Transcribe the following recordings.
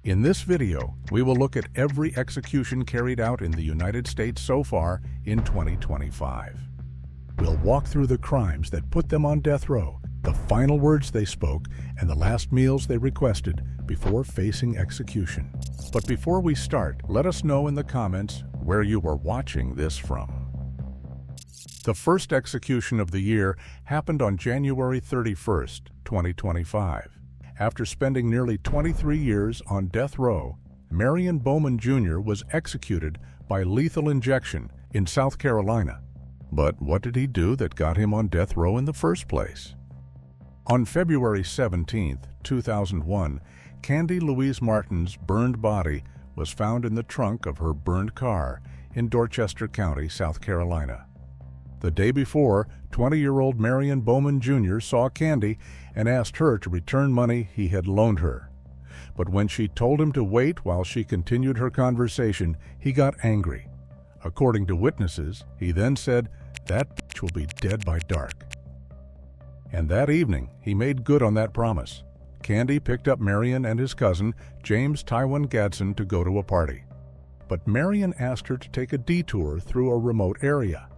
In this video, we will look at every execution carried out in the United States so far in 2025. We'll walk through the crimes that put them on death row, the final words they spoke, and the last meals they requested before facing execution. But before we start, let us know in the comments where you are watching this from. The first execution of the year happened on January 31st, 2025. After spending nearly 23 years on death row, Marion Bowman Jr. was executed by lethal injection in South Carolina. But what did he do that got him on death row in the first place? On February 17, 2001, Candy Louise Martin's burned body was found in the trunk of her burned car in Dorchester County, South Carolina. The day before, 20-year-old Marion Bowman Jr. saw Candy and asked her to return money he had loaned her. But when she told him to wait while she continued her conversation, he got angry. According to witnesses, he then said, "That bitch will be dead by dark." And that evening, he made good on that promise. Candy picked up Marion and his cousin, James Tywin Gadsden, to go to a party. But Marion asked her to take a detour through a remote area.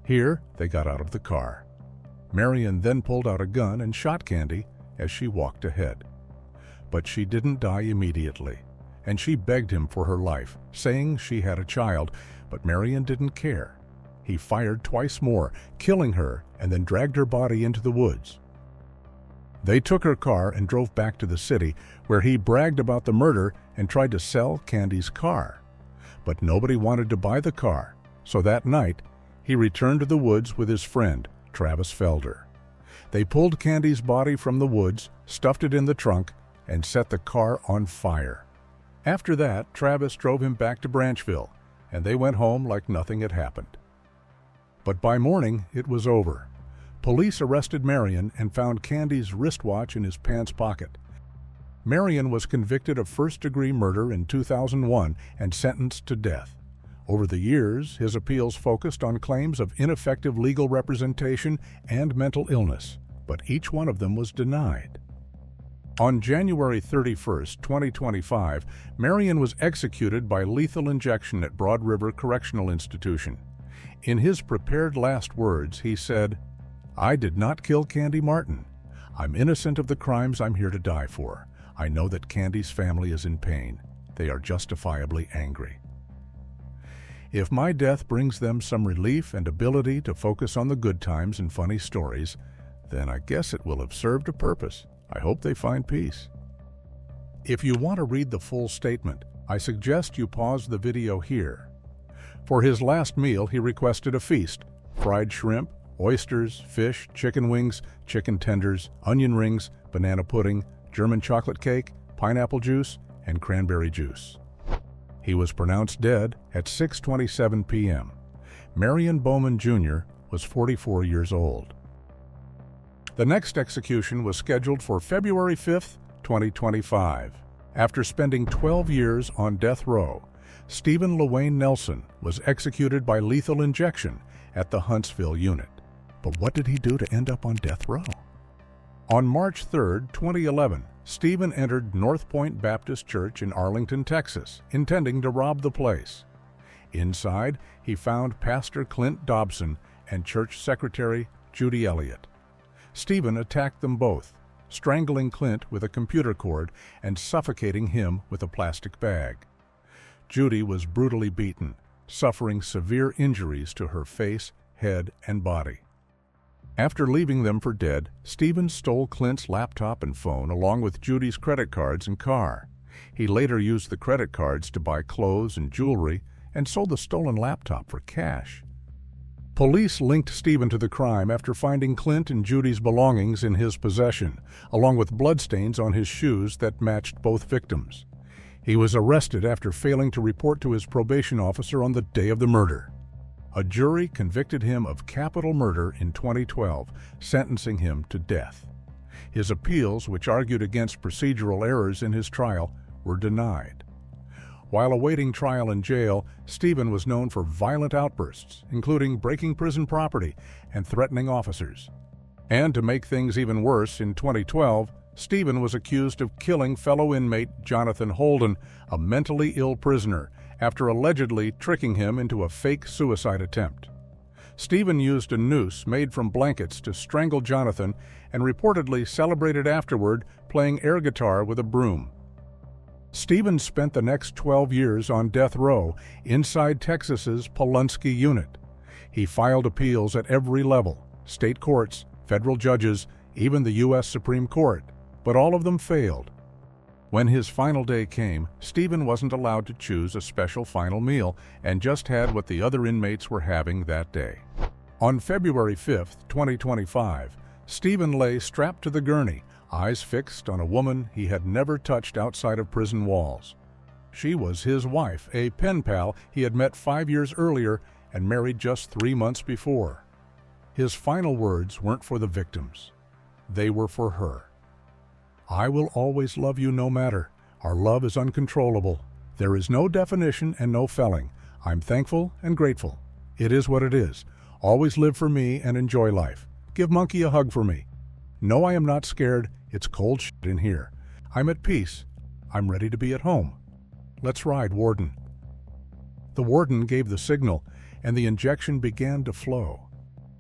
Here, they got out of the car. Marion then pulled out a gun and shot Candy as she walked ahead. But she didn't die immediately, and she begged him for her life, saying she had a child, but Marion didn't care. He fired twice more, killing her, and then dragged her body into the woods. They took her car and drove back to the city, where he bragged about the murder and tried to sell Candy's car. But nobody wanted to buy the car, so that night, he returned to the woods with his friend, Travis Felder. They pulled Candy's body from the woods, stuffed it in the trunk, and set the car on fire. After that, Travis drove him back to Branchville, and they went home like nothing had happened. But by morning, it was over. Police arrested Marion and found Candy's wristwatch in his pants pocket. Marion was convicted of first-degree murder in 2001 and sentenced to death. Over the years, his appeals focused on claims of ineffective legal representation and mental illness, but each one of them was denied. On January 31, 2025, Marion was executed by lethal injection at Broad River Correctional Institution. In his prepared last words, he said, "I did not kill Candy Martin. I'm innocent of the crimes I'm here to die for. I know that Candy's family is in pain. They are justifiably angry. If my death brings them some relief and ability to focus on the good times and funny stories, then I guess it will have served a purpose. I hope they find peace." If you want to read the full statement, I suggest you pause the video here. For his last meal, he requested a feast: fried shrimp, oysters, fish, chicken wings, chicken tenders, onion rings, banana pudding, German chocolate cake, pineapple juice, and cranberry juice. He was pronounced dead at 6:27 p.m. Marion Bowman Jr. was 44 years old. The next execution was scheduled for February 5, 2025. After spending 12 years on death row, Stephen LaWayne Nelson was executed by lethal injection at the Huntsville unit. But what did he do to end up on death row? On March 3, 2011, Stephen entered North Point Baptist Church in Arlington, Texas, intending to rob the place. Inside, he found Pastor Clint Dobson and church secretary Judy Elliott. Stephen attacked them both, strangling Clint with a computer cord and suffocating him with a plastic bag. Judy was brutally beaten, suffering severe injuries to her face, head, and body. After leaving them for dead, Stephen stole Clint's laptop and phone along with Judy's credit cards and car. He later used the credit cards to buy clothes and jewelry and sold the stolen laptop for cash. Police linked Stephen to the crime after finding Clint and Judy's belongings in his possession, along with bloodstains on his shoes that matched both victims. He was arrested after failing to report to his probation officer on the day of the murder. A jury convicted him of capital murder in 2012, sentencing him to death. His appeals, which argued against procedural errors in his trial, were denied. While awaiting trial in jail, Stephen was known for violent outbursts, including breaking prison property and threatening officers. And to make things even worse, in 2012, Stephen was accused of killing fellow inmate Jonathan Holden, a mentally ill prisoner, after allegedly tricking him into a fake suicide attempt. Stephen used a noose made from blankets to strangle Jonathan and reportedly celebrated afterward playing air guitar with a broom. Stephen spent the next 12 years on death row inside Texas's Polunsky unit. He filed appeals at every level, state courts, federal judges, even the U.S. Supreme Court, but all of them failed. When his final day came, Stephen wasn't allowed to choose a special final meal and just had what the other inmates were having that day. On February 5, 2025, Stephen lay strapped to the gurney, eyes fixed on a woman he had never touched outside of prison walls. She was his wife, a pen pal he had met 5 years earlier and married just 3 months before. His final words weren't for the victims. They were for her. "I will always love you no matter. Our love is uncontrollable. There is no definition and no felling. I'm thankful and grateful. It is what it is. Always live for me and enjoy life. Give Monkey a hug for me. No, I am not scared. It's cold shit in here. I'm at peace. I'm ready to be at home. Let's ride, Warden." The warden gave the signal, and the injection began to flow.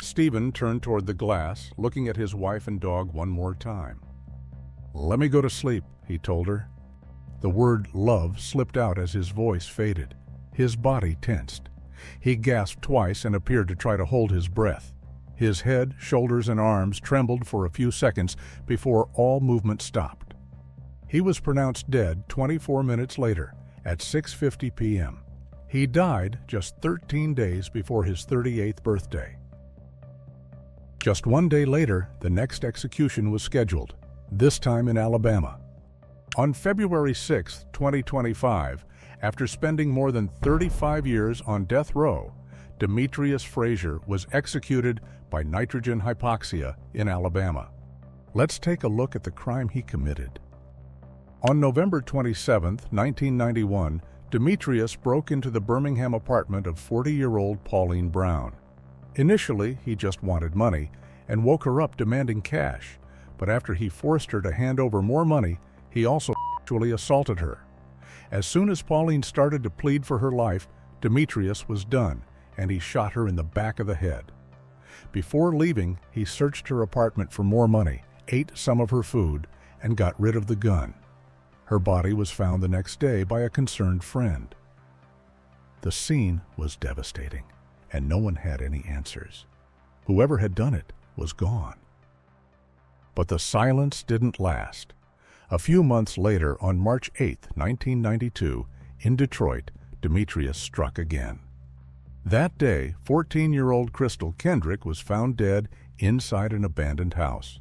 Stephen turned toward the glass, looking at his wife and dog one more time. "Let me go to sleep," he told her. The word love slipped out as his voice faded. His body tensed. He gasped twice and appeared to try to hold his breath. His head, shoulders, and arms trembled for a few seconds before all movement stopped. He was pronounced dead 24 minutes later, at 6:50 p.m. He died just 13 days before his 38th birthday. Just 1 day later, the next execution was scheduled, this time in Alabama. On February 6, 2025, after spending more than 35 years on death row, Demetrius Frazier was executed by nitrogen hypoxia in Alabama. Let's take a look at the crime he committed. On November 27, 1991, Demetrius broke into the Birmingham apartment of 40-year-old Pauline Brown. Initially, he just wanted money and woke her up demanding cash, but after he forced her to hand over more money, he also actually assaulted her. As soon as Pauline started to plead for her life, Demetrius was done, and he shot her in the back of the head. Before leaving, he searched her apartment for more money, ate some of her food, and got rid of the gun. Her body was found the next day by a concerned friend. The scene was devastating, and no one had any answers. Whoever had done it was gone. But the silence didn't last. A few months later, on March 8, 1992, in Detroit, Demetrius struck again. That day, 14-year-old Crystal Kendrick was found dead inside an abandoned house.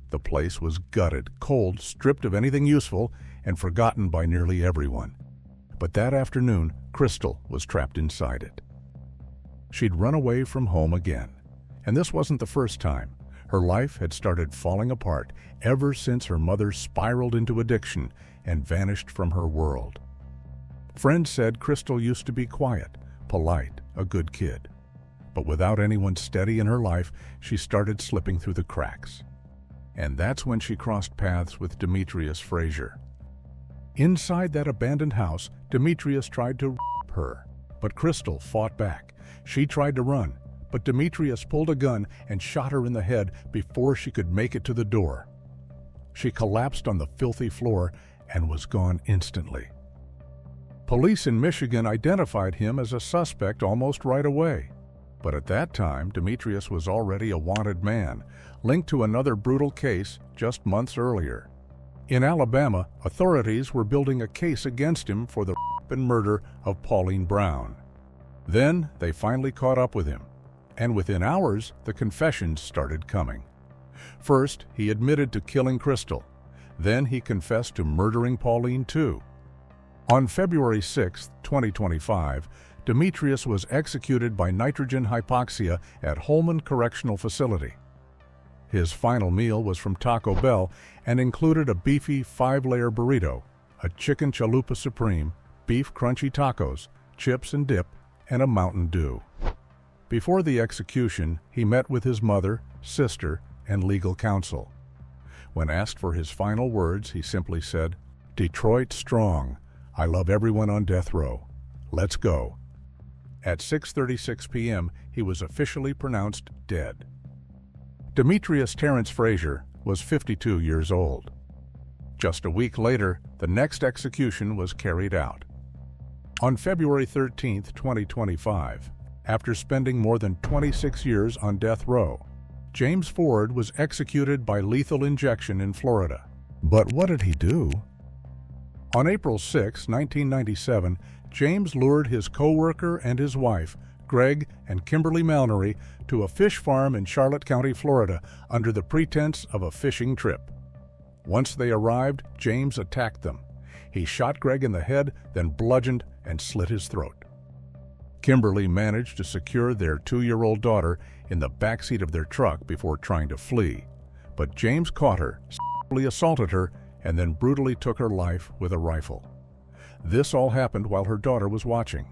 The place was gutted, cold, stripped of anything useful, and forgotten by nearly everyone. But that afternoon, Crystal was trapped inside it. She'd run away from home again. And this wasn't the first time. Her life had started falling apart ever since her mother spiraled into addiction and vanished from her world. Friends said Crystal used to be quiet, polite, a good kid. But without anyone steady in her life, she started slipping through the cracks. And that's when she crossed paths with Demetrius Frazier. Inside that abandoned house, Demetrius tried to rape her, but Crystal fought back. She tried to run, but Demetrius pulled a gun and shot her in the head before she could make it to the door. She collapsed on the filthy floor and was gone instantly. Police in Michigan identified him as a suspect almost right away. But at that time, Demetrius was already a wanted man, linked to another brutal case just months earlier. In Alabama, authorities were building a case against him for the rape and murder of Pauline Brown. Then they finally caught up with him, and within hours, the confessions started coming. First, he admitted to killing Crystal. Then he confessed to murdering Pauline too. On February 6, 2025, Demetrius was executed by nitrogen hypoxia at Holman Correctional Facility. His final meal was from Taco Bell and included a beefy 5-layer burrito, a chicken chalupa supreme, beef crunchy tacos, chips and dip, and a Mountain Dew. Before the execution, he met with his mother, sister, and legal counsel. When asked for his final words, he simply said, "Detroit strong. I love everyone on death row. Let's go." At 6:36 p.m., he was officially pronounced dead. Demetrius Terrence Frazier was 52 years old. Just a week later, the next execution was carried out. On February 13, 2025, after spending more than 26 years on death row, James Ford was executed by lethal injection in Florida. But what did he do? On April 6, 1997, James lured his co-worker and his wife, Greg and Kimberly Malnery, to a fish farm in Charlotte County, Florida, under the pretense of a fishing trip. Once they arrived, James attacked them. He shot Greg in the head, then bludgeoned and slit his throat. Kimberly managed to secure their 2-year-old daughter in the backseat of their truck before trying to flee, but James caught her, sexually assaulted her, and then brutally took her life with a rifle. This all happened while her daughter was watching.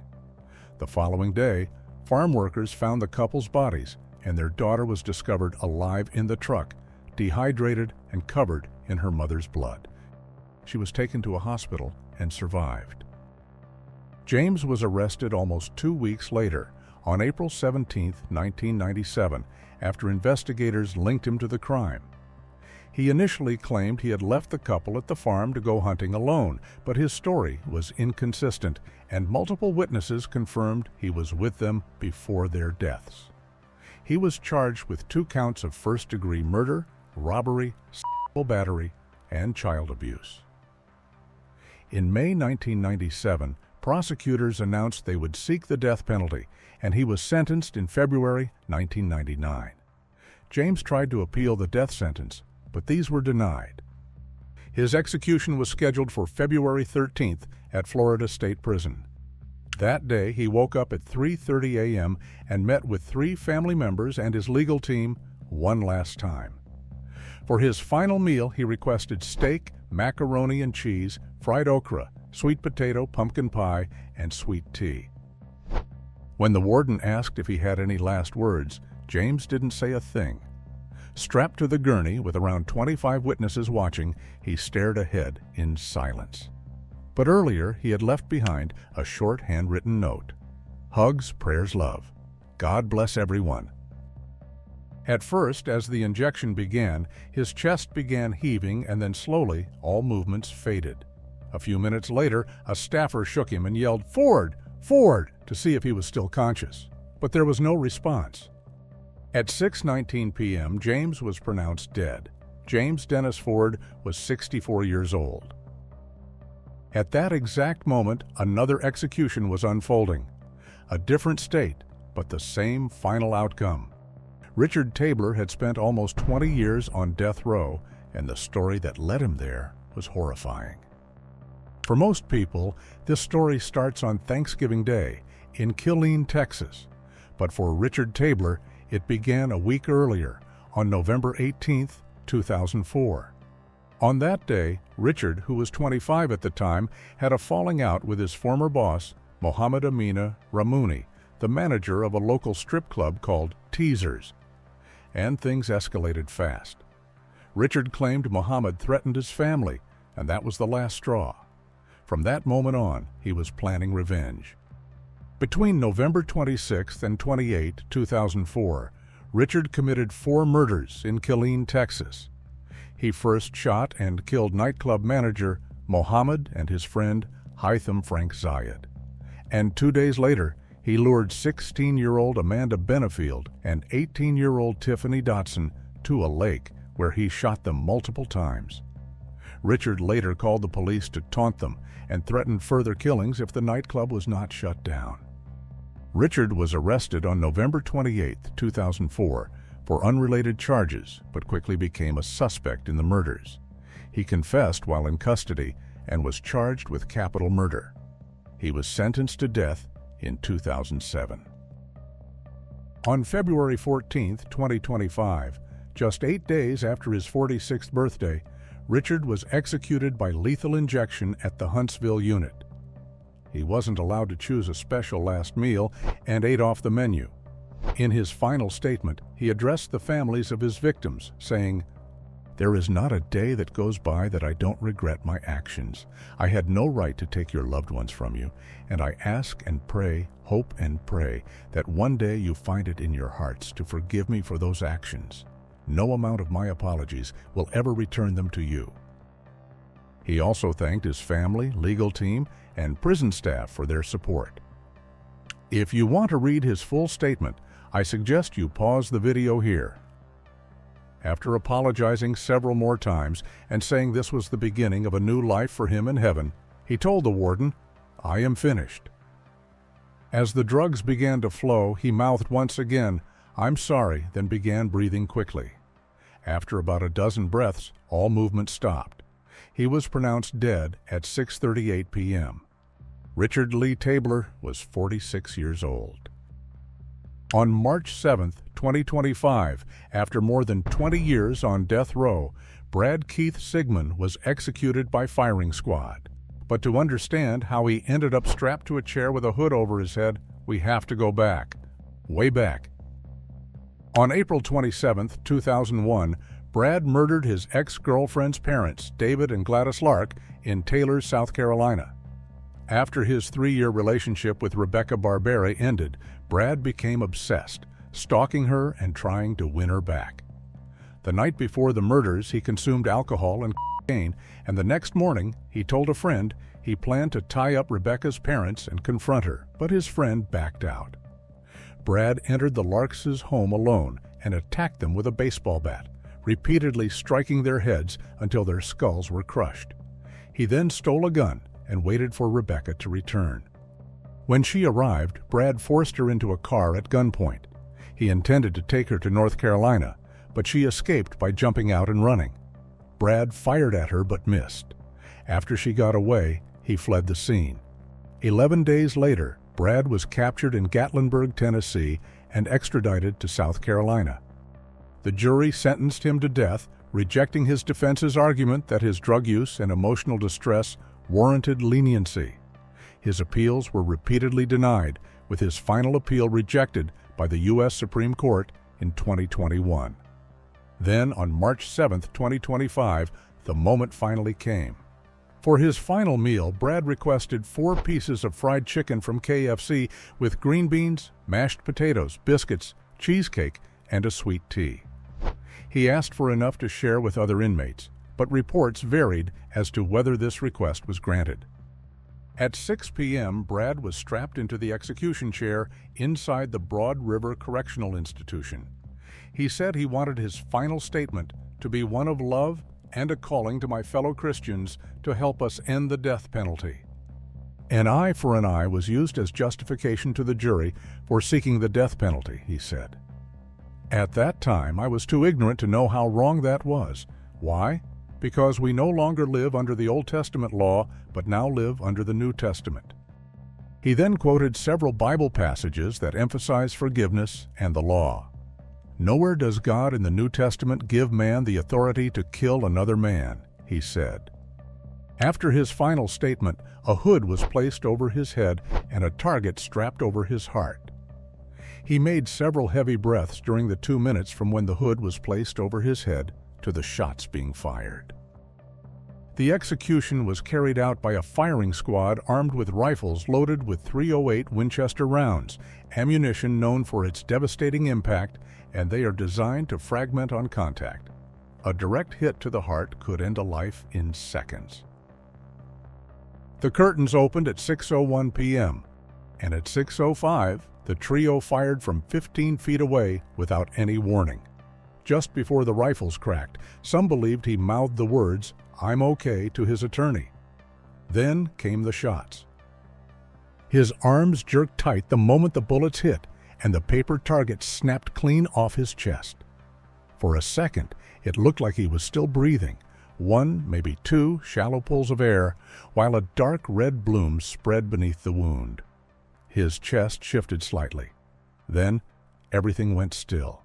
The following day, farm workers found the couple's bodies, and their daughter was discovered alive in the truck, dehydrated and covered in her mother's blood. She was taken to a hospital and survived. James was arrested almost 2 weeks later, on April 17, 1997, after investigators linked him to the crime. He initially claimed he had left the couple at the farm to go hunting alone, but his story was inconsistent, and multiple witnesses confirmed he was with them before their deaths. He was charged with 2 counts of first-degree murder, robbery, sexual battery, and child abuse. In May 1997, prosecutors announced they would seek the death penalty, and he was sentenced in February 1999. James tried to appeal the death sentence, but these were denied. His execution was scheduled for February 13th at Florida State Prison. That day, he woke up at 3:30 a.m. and met with 3 family members and his legal team one last time. For his final meal, he requested steak, macaroni and cheese, fried okra, sweet potato, pumpkin pie, and sweet tea. When the warden asked if he had any last words, James didn't say a thing. Strapped to the gurney with around 25 witnesses watching, he stared ahead in silence. But earlier, he had left behind a short handwritten note. Hugs, prayers, love. God bless everyone. At first, as the injection began, his chest began heaving, and then slowly, all movements faded. A few minutes later, a staffer shook him and yelled, "Ford! Ford!" to see if he was still conscious. But there was no response. At 6:19 p.m., James was pronounced dead. James Dennis Ford was 64 years old. At that exact moment, another execution was unfolding. A different state, but the same final outcome. Richard Tabler had spent almost 20 years on death row, and the story that led him there was horrifying. For most people, this story starts on Thanksgiving Day in Killeen, Texas. But for Richard Tabler, it began a week earlier, on November 18, 2004. On that day, Richard, who was 25 at the time, had a falling out with his former boss, Mohammed Amina Ramouni, the manager of a local strip club called Teasers. And things escalated fast. Richard claimed Mohammed threatened his family, and that was the last straw. From that moment on, he was planning revenge. Between November 26 and 28, 2004, Richard committed 4 murders in Killeen, Texas. He first shot and killed nightclub manager Mohammed and his friend Hytham Frank Zayed. And 2 days later, he lured 16-year-old Amanda Benefield and 18-year-old Tiffany Dotson to a lake where he shot them multiple times. Richard later called the police to taunt them and threatened further killings if the nightclub was not shut down. Richard was arrested on November 28, 2004, for unrelated charges, but quickly became a suspect in the murders. He confessed while in custody and was charged with capital murder. He was sentenced to death in 2007. On February 14, 2025, just 8 days after his 46th birthday, Richard was executed by lethal injection at the Huntsville unit. He wasn't allowed to choose a special last meal and ate off the menu. In his final statement, he addressed the families of his victims, saying, There is not a day that goes by that I don't regret my actions. I had no right to take your loved ones from you, and I ask and pray, hope and pray, that one day you find it in your hearts to forgive me for those actions. No amount of my apologies will ever return them to you." He also thanked his family, legal team, and prison staff for their support. If you want to read his full statement, I suggest you pause the video here. After apologizing several more times and saying this was the beginning of a new life for him in heaven, he told the warden, "I am finished." As the drugs began to flow, he mouthed once again, "I'm sorry," then began breathing quickly. After about a dozen breaths, all movement stopped. He was pronounced dead at 6:38 p.m. Richard Lee Tabler was 46 years old. On March 7, 2025, after more than 20 years on death row, Brad Keith Sigmon was executed by firing squad. But to understand how he ended up strapped to a chair with a hood over his head, we have to go back, way back. On April 27, 2001, Brad murdered his ex-girlfriend's parents, David and Gladys Lark, in Taylor, South Carolina. After his 3-year relationship with Rebecca Barbera ended, Brad became obsessed, stalking her and trying to win her back. The night before the murders, he consumed alcohol and cocaine, and the next morning, he told a friend he planned to tie up Rebecca's parents and confront her, but his friend backed out. Brad entered the Larks' home alone and attacked them with a baseball bat, repeatedly striking their heads until their skulls were crushed. He then stole a gun and waited for Rebecca to return. When she arrived, Brad forced her into a car at gunpoint. He intended to take her to North Carolina, but she escaped by jumping out and running. Brad fired at her but missed. After she got away, he fled the scene. 11 days later, Brad was captured in Gatlinburg, Tennessee, and extradited to South Carolina. The jury sentenced him to death, rejecting his defense's argument that his drug use and emotional distress warranted leniency. His appeals were repeatedly denied, with his final appeal rejected by the U.S. Supreme Court in 2021. Then, on March 7, 2025, the moment finally came. For his final meal, Brad requested 4 pieces of fried chicken from KFC with green beans, mashed potatoes, biscuits, cheesecake, and a sweet tea. He asked for enough to share with other inmates, but reports varied as to whether this request was granted. At 6 p.m., Brad was strapped into the execution chair inside the Broad River Correctional Institution. He said he wanted his final statement to be one of love and a calling to my fellow Christians to help us end the death penalty. An eye for an eye was used as justification to the jury for seeking the death penalty, he said. At that time, I was too ignorant to know how wrong that was. Why? Because we no longer live under the Old Testament law, but now live under the New Testament. He then quoted several Bible passages that emphasize forgiveness and the law. Nowhere does God in the New Testament give man the authority to kill another man, he said. After his final statement, a hood was placed over his head and a target strapped over his heart. He made several heavy breaths during the 2 minutes from when the hood was placed over his head to the shots being fired. The execution was carried out by a firing squad armed with rifles loaded with .308 Winchester rounds, ammunition known for its devastating impact, and they are designed to fragment on contact. A direct hit to the heart could end a life in seconds. The curtains opened at 6:01 p.m., and at 6:05, the trio fired from 15 feet away without any warning. Just before the rifles cracked, some believed he mouthed the words, "I'm okay," to his attorney. Then came the shots. His arms jerked tight the moment the bullets hit, and the paper target snapped clean off his chest. For a second, it looked like he was still breathing, 1, maybe 2 shallow pulls of air, while a dark red bloom spread beneath the wound. His chest shifted slightly. Then, everything went still.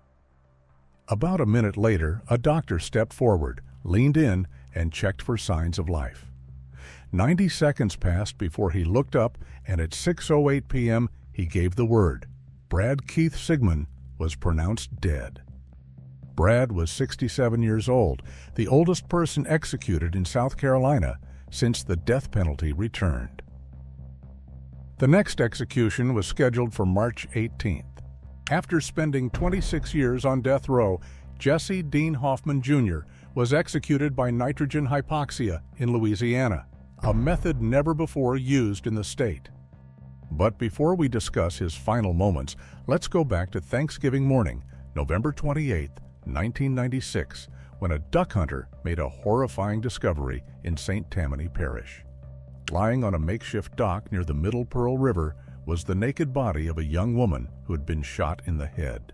About a minute later, a doctor stepped forward, leaned in, and checked for signs of life. 90 seconds passed before he looked up, and at 6:08 p.m., he gave the word. Brad Keith Sigmon was pronounced dead. Brad was 67 years old, the oldest person executed in South Carolina since the death penalty returned. The next execution was scheduled for March 18th. After spending 26 years on death row, Jessie Dean Hoffman Jr. was executed by nitrogen hypoxia in Louisiana, a method never before used in the state. But before we discuss his final moments, let's go back to Thanksgiving morning, November 28, 1996, when a duck hunter made a horrifying discovery in St. Tammany Parish. Lying on a makeshift dock near the Middle Pearl River was the naked body of a young woman who had been shot in the head.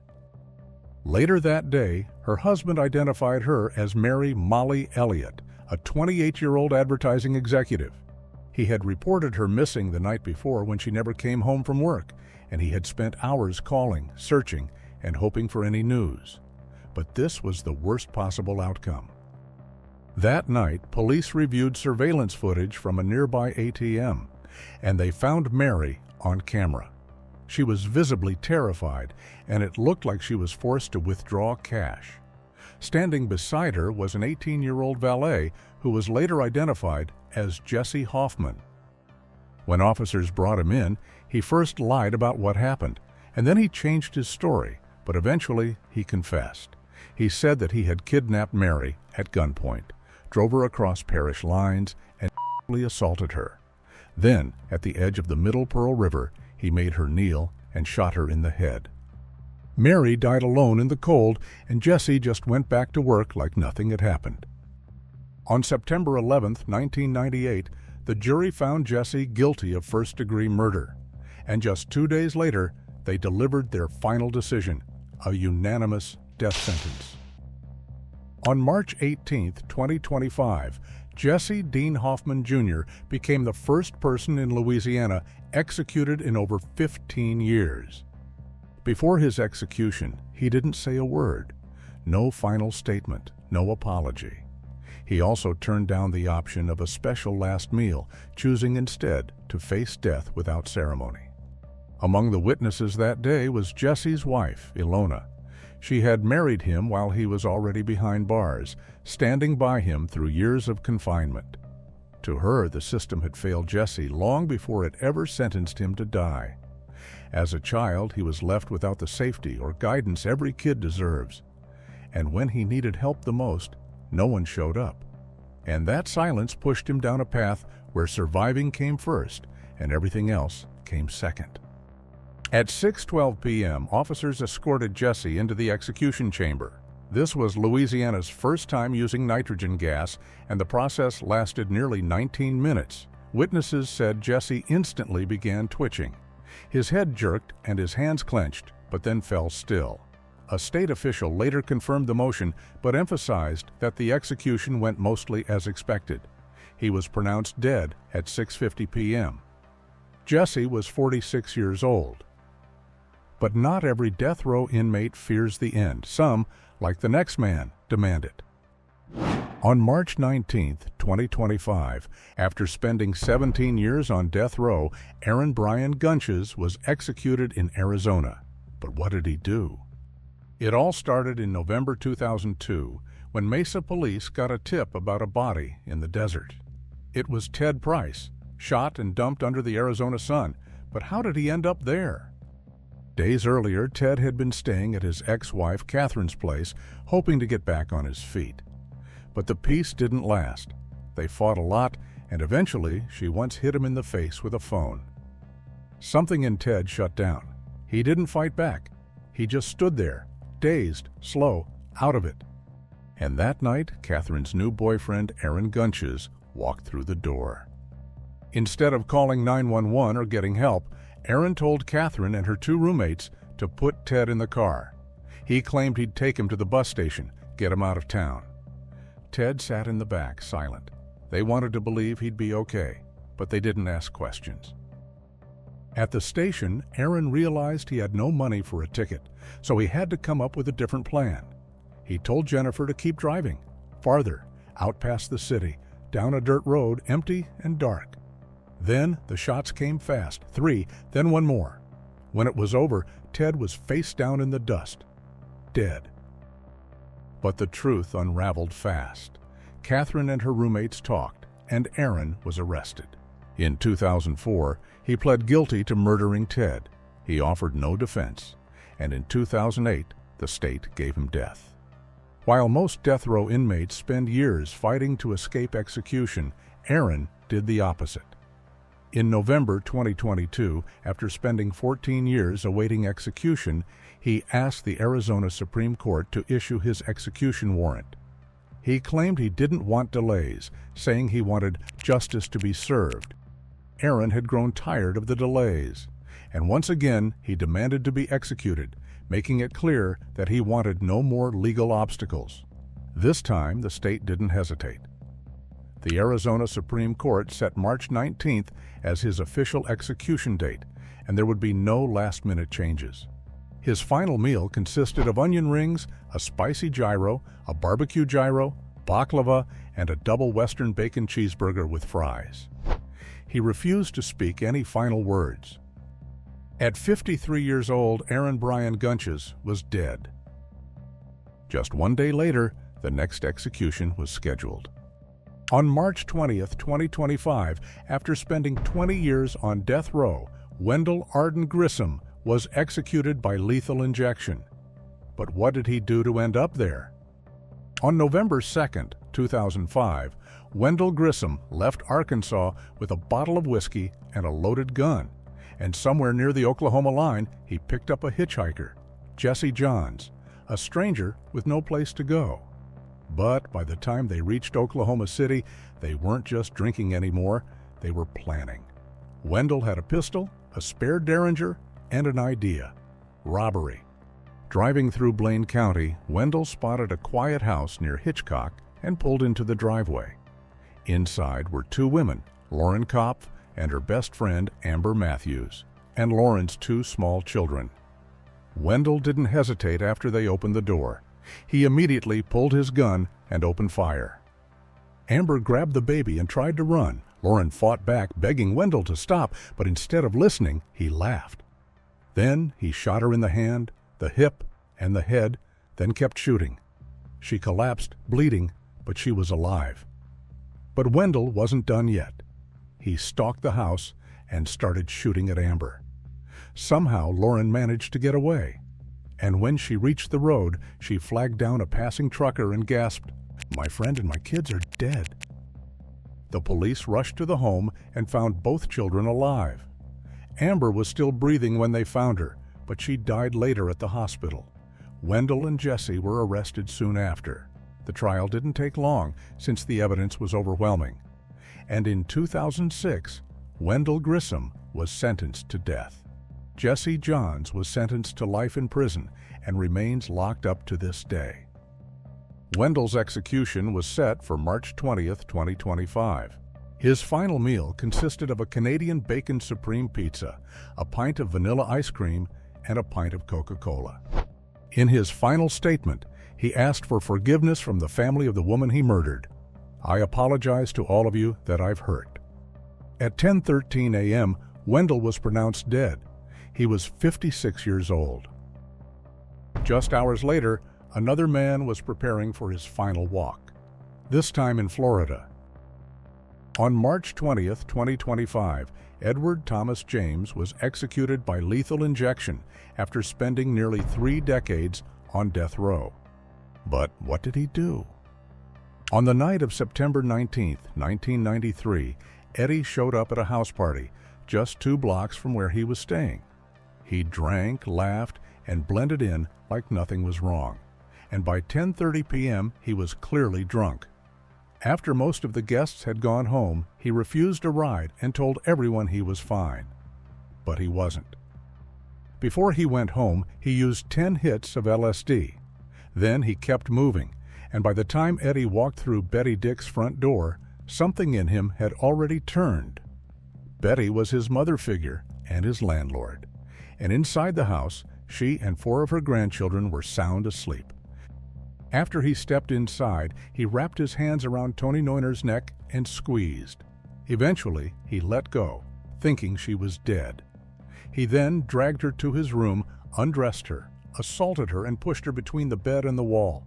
Later that day, her husband identified her as Mary Molly Elliott, a 28-year-old advertising executive. He had reported her missing the night before when she never came home from work, and he had spent hours calling, searching, and hoping for any news. But this was the worst possible outcome. That night, police reviewed surveillance footage from a nearby ATM, and they found Mary on camera. She was visibly terrified, and it looked like she was forced to withdraw cash. Standing beside her was an 18-year-old valet who was later identified as Jesse Hoffman. When officers brought him in, he first lied about what happened, and then he changed his story, but eventually he confessed. He said that he had kidnapped Mary at gunpoint, drove her across parish lines, and assaulted her. Then, at the edge of the Middle Pearl River, he made her kneel and shot her in the head. Mary died alone in the cold, and Jessie just went back to work like nothing had happened. On September 11, 1998, the jury found Jessie guilty of first-degree murder, and just 2 days later, they delivered their final decision, a unanimous death sentence. On March 18, 2025, Jesse Dean Hoffman Jr. became the first person in Louisiana executed in over 15 years. Before his execution, he didn't say a word. No final statement, no apology. He also turned down the option of a special last meal, choosing instead to face death without ceremony. Among the witnesses that day was Jesse's wife, Ilona. She had married him while he was already behind bars, standing by him through years of confinement. To her, the system had failed Jesse long before it ever sentenced him to die. As a child, he was left without the safety or guidance every kid deserves. And when he needed help the most, no one showed up. And that silence pushed him down a path where surviving came first and everything else came second. At 6:12 p.m., officers escorted Jesse into the execution chamber. This was Louisiana's first time using nitrogen gas, and the process lasted nearly 19 minutes. Witnesses said Jesse instantly began twitching. His head jerked and his hands clenched, but then fell still. A state official later confirmed the motion, but emphasized that the execution went mostly as expected. He was pronounced dead at 6:50 p.m. Jesse was 46 years old. But not every death row inmate fears the end. Some, like the next man, demand it. On March 19, 2025, after spending 17 years on death row, Aaron Brian Gunches was executed in Arizona. But what did he do? It all started in November 2002, when Mesa police got a tip about a body in the desert. It was Ted Price, shot and dumped under the Arizona sun. But how did he end up there? Days earlier, Ted had been staying at his ex-wife Catherine's place, hoping to get back on his feet. But the peace didn't last. They fought a lot, and eventually she once hit him in the face with a phone. Something in Ted shut down. He didn't fight back. He just stood there, dazed, slow, out of it. And that night, Catherine's new boyfriend, Aaron Gunches, walked through the door. Instead of calling 911 or getting help, Aaron told Catherine and her two roommates to put Ted in the car. He claimed he'd take him to the bus station, get him out of town. Ted sat in the back, silent. They wanted to believe he'd be okay, but they didn't ask questions. At the station, Aaron realized he had no money for a ticket, so he had to come up with a different plan. He told Jennifer to keep driving, farther, out past the city, down a dirt road, empty and dark. Then the shots came fast, 3, then one more. When it was over, Ted was face down in the dust, dead. But the truth unraveled fast. Catherine and her roommates talked, and Aaron was arrested. In 2004, he pled guilty to murdering Ted. He offered no defense, and in 2008, the state gave him death. While most death row inmates spend years fighting to escape execution, Aaron did the opposite. In November 2022, after spending 14 years awaiting execution, he asked the Arizona Supreme Court to issue his execution warrant. He claimed he didn't want delays, saying he wanted justice to be served. Aaron had grown tired of the delays, and once again he demanded to be executed, making it clear that he wanted no more legal obstacles. This time, the state didn't hesitate. The Arizona Supreme Court set March 19th as his official execution date, and there would be no last-minute changes. His final meal consisted of onion rings, a spicy gyro, a barbecue gyro, baklava, and a double Western bacon cheeseburger with fries. He refused to speak any final words. At 53 years old, Aaron Brian Gunches was dead. Just one day later, the next execution was scheduled. On March 20th, 2025, after spending 20 years on death row, Wendell Arden Grissom was executed by lethal injection. But what did he do to end up there? On November 2nd, 2005, Wendell Grissom left Arkansas with a bottle of whiskey and a loaded gun, and somewhere near the Oklahoma line, he picked up a hitchhiker, Jessie Johns, a stranger with no place to go. But by the time they reached Oklahoma City, they weren't just drinking anymore, they were planning. Wendell had a pistol, a spare Derringer, and an idea: robbery. Driving through Blaine County, Wendell spotted a quiet house near Hitchcock and pulled into the driveway. Inside were two women, Lauren Kopf and her best friend Amber Matthews, and Lauren's two small children. Wendell didn't hesitate after they opened the door. He immediately pulled his gun and opened fire. Amber grabbed the baby and tried to run. Lauren fought back, begging Wendell to stop, but instead of listening, he laughed. Then he shot her in the hand, the hip, and the head, then kept shooting. She collapsed, bleeding, but she was alive. But Wendell wasn't done yet. He stalked the house and started shooting at Amber. Somehow Lauren managed to get away, and when she reached the road, she flagged down a passing trucker and gasped, "My friend and my kids are dead." The police rushed to the home and found both children alive. Amber was still breathing when they found her, but she died later at the hospital. Wendell and Jessie were arrested soon after. The trial didn't take long, since the evidence was overwhelming. And in 2006, Wendell Grissom was sentenced to death. Jessie Johns was sentenced to life in prison and remains locked up to this day. Wendell's execution was set for March 20th, 2025. His final meal consisted of a Canadian Bacon Supreme pizza, a pint of vanilla ice cream, and a pint of Coca-Cola. In his final statement, he asked for forgiveness from the family of the woman he murdered. "I apologize to all of you that I've hurt." At 10:13 a.m., Wendell was pronounced dead. He was 56 years old. Just hours later, another man was preparing for his final walk, this time in Florida. On March 20th, 2025, Edward Thomas James was executed by lethal injection after spending nearly 3 decades on death row. But what did he do? On the night of September 19th, 1993, Eddie showed up at a house party just 2 blocks from where he was staying. He drank, laughed, and blended in like nothing was wrong. And by 10:30 p.m., he was clearly drunk. After most of the guests had gone home, he refused a ride and told everyone he was fine. But he wasn't. Before he went home, he used 10 hits of LSD. Then he kept moving, and by the time Eddie walked through Betty Dick's front door, something in him had already turned. Betty was his mother figure and his landlord, and inside the house, she and 4 of her grandchildren were sound asleep. After he stepped inside, he wrapped his hands around Toni Neuner's neck and squeezed. Eventually, he let go, thinking she was dead. He then dragged her to his room, undressed her, assaulted her, and pushed her between the bed and the wall.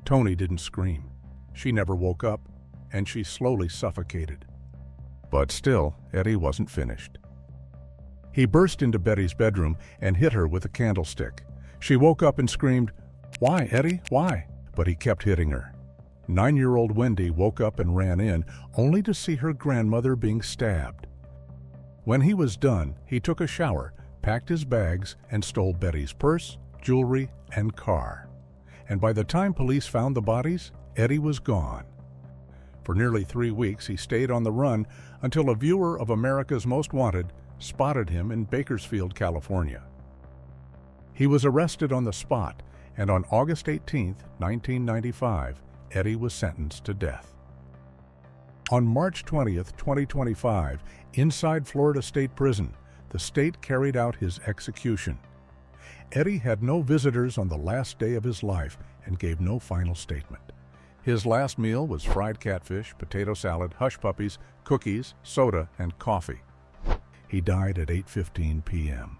Tony didn't scream. She never woke up, and she slowly suffocated. But still, Eddie wasn't finished. He burst into Betty's bedroom and hit her with a candlestick. She woke up and screamed, "Why, Eddie, why?" But he kept hitting her. 9-year-old Wendy woke up and ran in, only to see her grandmother being stabbed. When he was done, he took a shower, packed his bags, and stole Betty's purse, jewelry, and car. And by the time police found the bodies, Eddie was gone. For nearly 3 weeks, he stayed on the run until a viewer of America's Most Wanted spotted him in Bakersfield, California. He was arrested on the spot, and on August 18, 1995, Eddie was sentenced to death. On March 20, 2025, inside Florida State Prison, the state carried out his execution. Eddie had no visitors on the last day of his life and gave no final statement. His last meal was fried catfish, potato salad, hush puppies, cookies, soda, and coffee. He died at 8:15 p.m.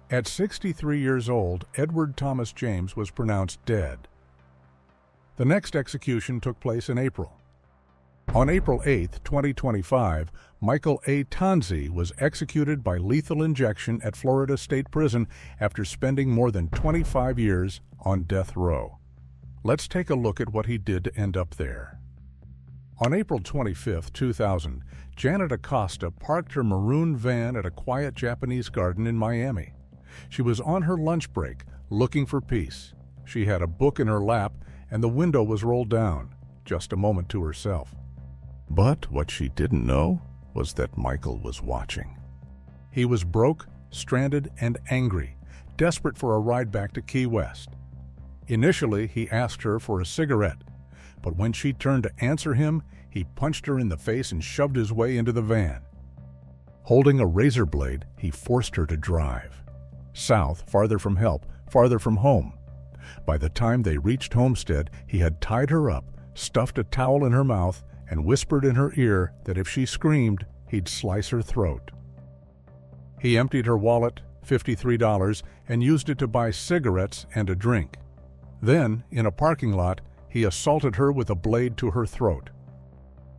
At 63 years old, Edward Thomas James was pronounced dead. The next execution took place in April. On April 8, 2025, Mikal A. Tanzi was executed by lethal injection at Florida State Prison after spending more than 25 years on death row. Let's take a look at what he did to end up there. On April 25, 2000, Janet Acosta parked her maroon van at a quiet Japanese garden in Miami. She was on her lunch break, looking for peace. She had a book in her lap, and the window was rolled down, just a moment to herself. But what she didn't know was that Mikal was watching. He was broke, stranded, and angry, desperate for a ride back to Key West. Initially, he asked her for a cigarette, but when she turned to answer him, he punched her in the face and shoved his way into the van. Holding a razor blade, he forced her to drive. South, farther from help, farther from home. By the time they reached Homestead, he had tied her up, stuffed a towel in her mouth, and whispered in her ear that if she screamed, he'd slice her throat. He emptied her wallet, $53, and used it to buy cigarettes and a drink. Then, in a parking lot, he assaulted her with a blade to her throat.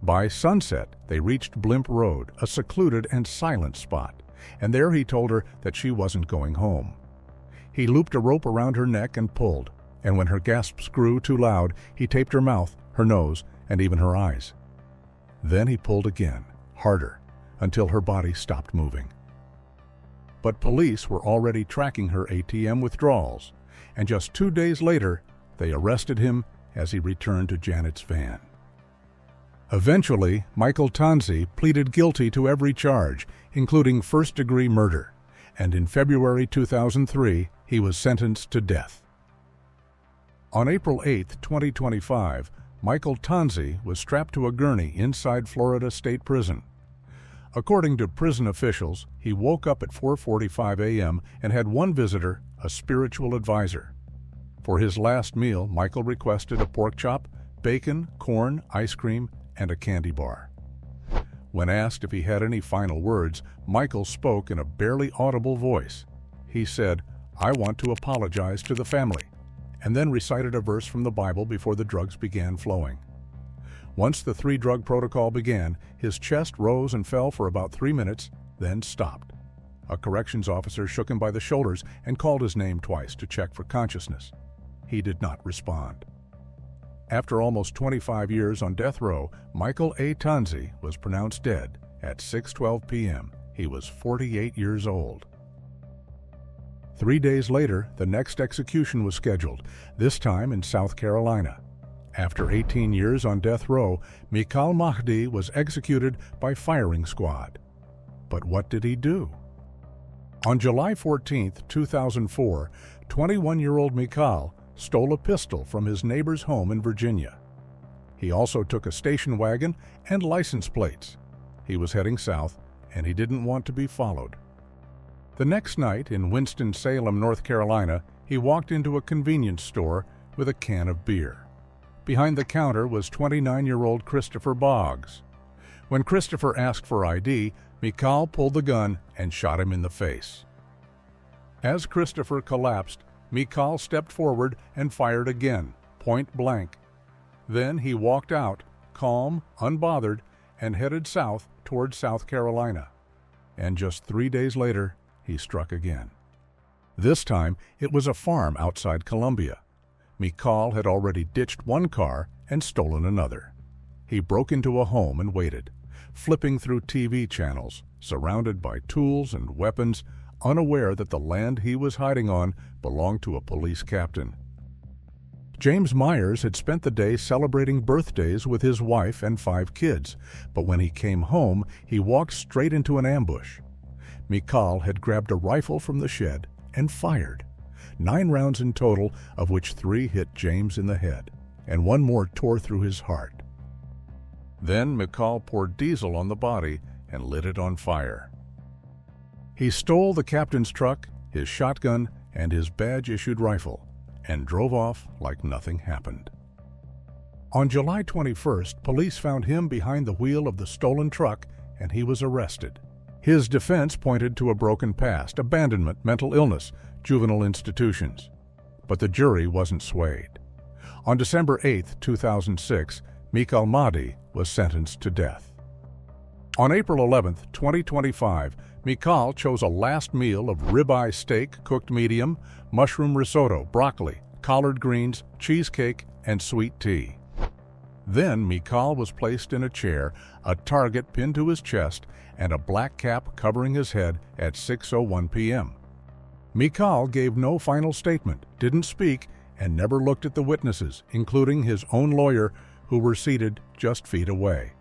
By sunset, they reached Blimp Road, a secluded and silent spot, and there he told her that she wasn't going home. He looped a rope around her neck and pulled, and when her gasps grew too loud, he taped her mouth, her nose, and even her eyes. Then he pulled again, harder, until her body stopped moving. But police were already tracking her ATM withdrawals, and just 2 days later, they arrested him as he returned to Janet's van. Eventually, Mikal Tanzi pleaded guilty to every charge, including first-degree murder, and in February 2003, he was sentenced to death. On April 8, 2025, Mikal Tanzi was strapped to a gurney inside Florida State Prison. According to prison officials, he woke up at 4:45 a.m. and had one visitor, a spiritual advisor. For his last meal, Mikal requested a pork chop, bacon, corn, ice cream, and a candy bar. When asked if he had any final words, Mikal spoke in a barely audible voice. He said, "I want to apologize to the family," and then recited a verse from the Bible before the drugs began flowing. Once the 3-drug protocol began, his chest rose and fell for about 3 minutes, then stopped. A corrections officer shook him by the shoulders and called his name twice to check for consciousness. He did not respond. After almost 25 years on death row, Mikal A. Tanzi was pronounced dead at 6:12 p.m. He was 48 years old. 3 days later, the next execution was scheduled, this time in South Carolina. After 18 years on death row, Mikal Mahdi was executed by firing squad. But what did he do? On July 14, 2004, 21-year-old Mikal stole a pistol from his neighbor's home in Virginia. He also took a station wagon and license plates. He was heading south, and he didn't want to be followed. The next night in Winston-Salem, North Carolina, he walked into a convenience store with a can of beer. Behind the counter was 29-year-old Christopher Boggs. When Christopher asked for ID, Mikal pulled the gun and shot him in the face. As Christopher collapsed, Mikal stepped forward and fired again, point blank. Then he walked out, calm, unbothered, and headed south towards South Carolina. And just 3 days later, he struck again. This time, it was a farm outside Columbia. Mikal had already ditched one car and stolen another. He broke into a home and waited, flipping through TV channels, surrounded by tools and weapons, unaware that the land he was hiding on belonged to a police captain. James Myers had spent the day celebrating birthdays with his wife and 5 kids, but when he came home, he walked straight into an ambush. Mikal had grabbed a rifle from the shed and fired. 9 rounds in total, of which 3 hit James in the head, and 1 more tore through his heart. Then Mikal poured diesel on the body and lit it on fire. He stole the captain's truck, his shotgun, and his badge-issued rifle, and drove off like nothing happened. On July 21st, police found him behind the wheel of the stolen truck, and he was arrested. His defense pointed to a broken past, abandonment, mental illness, juvenile institutions. But the jury wasn't swayed. On December 8, 2006, Mikal Mahdi was sentenced to death. On April 11, 2025, Mikal chose a last meal of ribeye steak cooked medium, mushroom risotto, broccoli, collard greens, cheesecake, and sweet tea. Then Mikal was placed in a chair, a target pinned to his chest, and a black cap covering his head at 6:01 p.m. Mikal gave no final statement, didn't speak, and never looked at the witnesses, including his own lawyer, who were seated just feet away.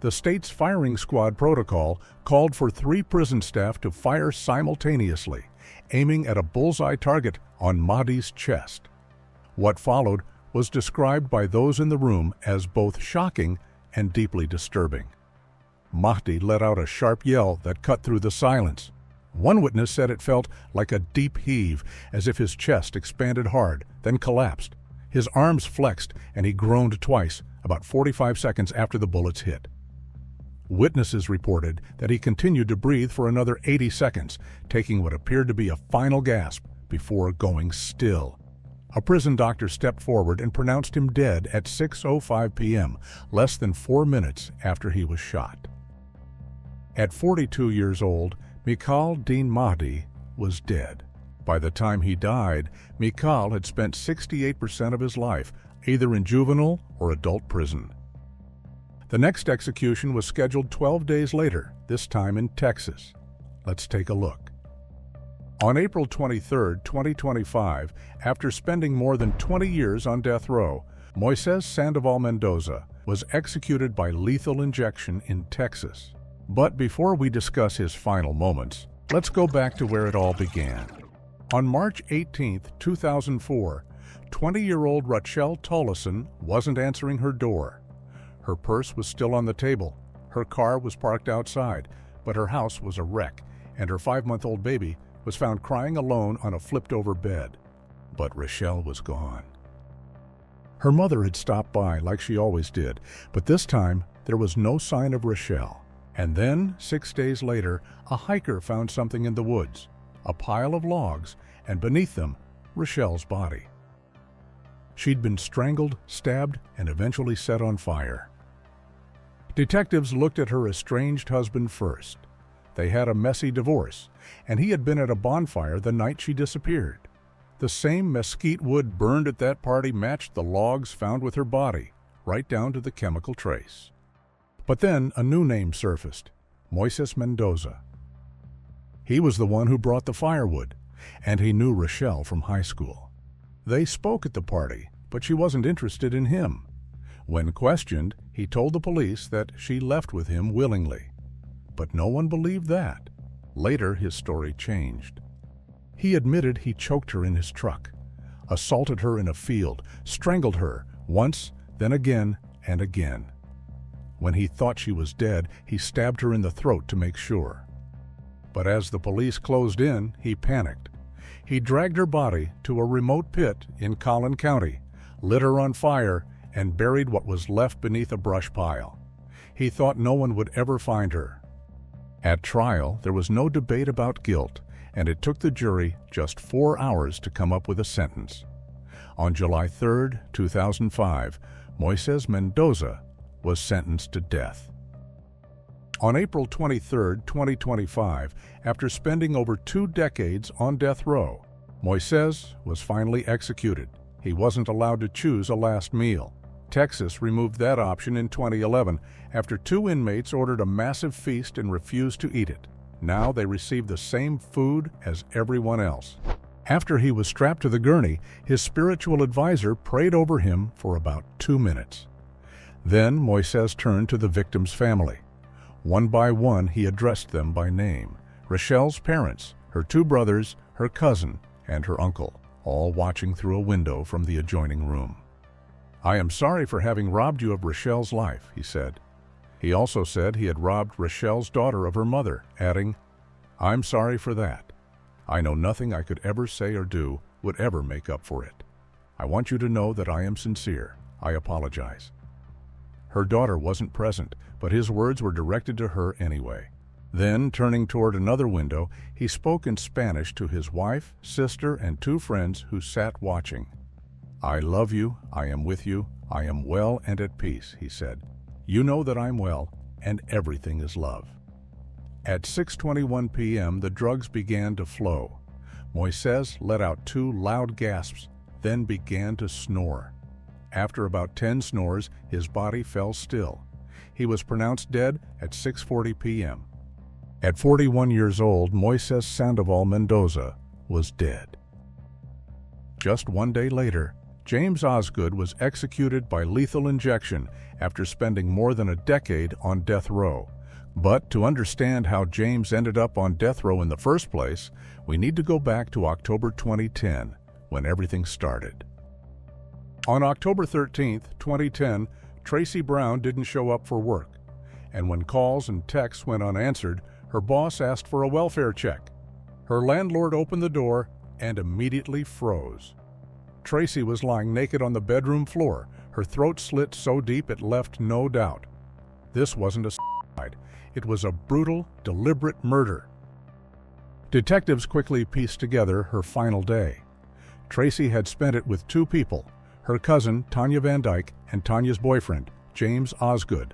The state's firing squad protocol called for 3 prison staff to fire simultaneously, aiming at a bullseye target on Mahdi's chest. What followed was described by those in the room as both shocking and deeply disturbing. Mahdi let out a sharp yell that cut through the silence. One witness said it felt like a deep heave, as if his chest expanded hard, then collapsed. His arms flexed, and he groaned twice, about 45 seconds after the bullets hit. Witnesses reported that he continued to breathe for another 80 seconds, taking what appeared to be a final gasp before going still. A prison doctor stepped forward and pronounced him dead at 6:05 p.m., less than 4 minutes after he was shot. At 42 years old, Mikal Dean Mahdi was dead. By the time he died, Mikal had spent 68% of his life either in juvenile or adult prison. The next execution was scheduled 12 days later, this time in Texas. Let's take a look. On April 23, 2025, after spending more than 20 years on death row, Moises Sandoval Mendoza was executed by lethal injection in Texas. But before we discuss his final moments, let's go back to where it all began. On March 18, 2004, 20-year-old Rachel Tollison wasn't answering her door. Her purse was still on the table, her car was parked outside, but her house was a wreck, and her 5-month-old baby was found crying alone on a flipped-over bed. But Rachel was gone. Her mother had stopped by like she always did, but this time there was no sign of Rachel. And then, 6 days later, a hiker found something in the woods, a pile of logs, and beneath them, Rachel's body. She'd been strangled, stabbed, and eventually set on fire. Detectives looked at her estranged husband first. They had a messy divorce, and he had been at a bonfire the night she disappeared. The same mesquite wood burned at that party matched the logs found with her body, right down to the chemical trace. But then a new name surfaced, Moises Mendoza. He was the one who brought the firewood, and he knew Rachel from high school. They spoke at the party, but she wasn't interested in him. When questioned, he told the police that she left with him willingly. But no one believed that. Later, his story changed. He admitted he choked her in his truck, assaulted her in a field, strangled her once, then again and again. When he thought she was dead, he stabbed her in the throat to make sure. But as the police closed in, he panicked. He dragged her body to a remote pit in Collin County, lit her on fire, and buried what was left beneath a brush pile. He thought no one would ever find her. At trial, there was no debate about guilt, and it took the jury just 4 hours to come up with a sentence. On July 3, 2005, Moises Mendoza was sentenced to death. On April 23, 2025, after spending over 2 decades on death row, Moises was finally executed. He wasn't allowed to choose a last meal. Texas removed that option in 2011 after 2 inmates ordered a massive feast and refused to eat it. Now they receive the same food as everyone else. After he was strapped to the gurney, his spiritual advisor prayed over him for about 2 minutes. Then Moises turned to the victim's family. One by one, he addressed them by name. Rochelle's parents, her 2 brothers, her cousin, and her uncle, all watching through a window from the adjoining room. "I am sorry for having robbed you of Rochelle's life," he said. He also said he had robbed Rochelle's daughter of her mother, adding, "I'm sorry for that. I know nothing I could ever say or do would ever make up for it. I want you to know that I am sincere. I apologize." Her daughter wasn't present, but his words were directed to her anyway. Then, turning toward another window, he spoke in Spanish to his wife, sister, and 2 friends who sat watching. "I love you, I am with you, I am well and at peace," he said. "You know that I'm well, and everything is love." At 6:21 p.m., the drugs began to flow. Moises let out 2 loud gasps, then began to snore. After about 10 snores, his body fell still. He was pronounced dead at 6:40 p.m. At 41 years old, Moises Sandoval Mendoza was dead. Just 1 day later, James Osgood was executed by lethal injection after spending more than a decade on death row. But to understand how James ended up on death row in the first place, we need to go back to October 2010, when everything started. On October 13, 2010, Tracy Brown didn't show up for work, and when calls and texts went unanswered, her boss asked for a welfare check. Her landlord opened the door and immediately froze. Tracy was lying naked on the bedroom floor, her throat slit so deep it left no doubt. This wasn't a suicide. It was a brutal, deliberate murder. Detectives quickly pieced together her final day. Tracy had spent it with 2 people, her cousin, Tanya Van Dyke, and Tanya's boyfriend, James Osgood.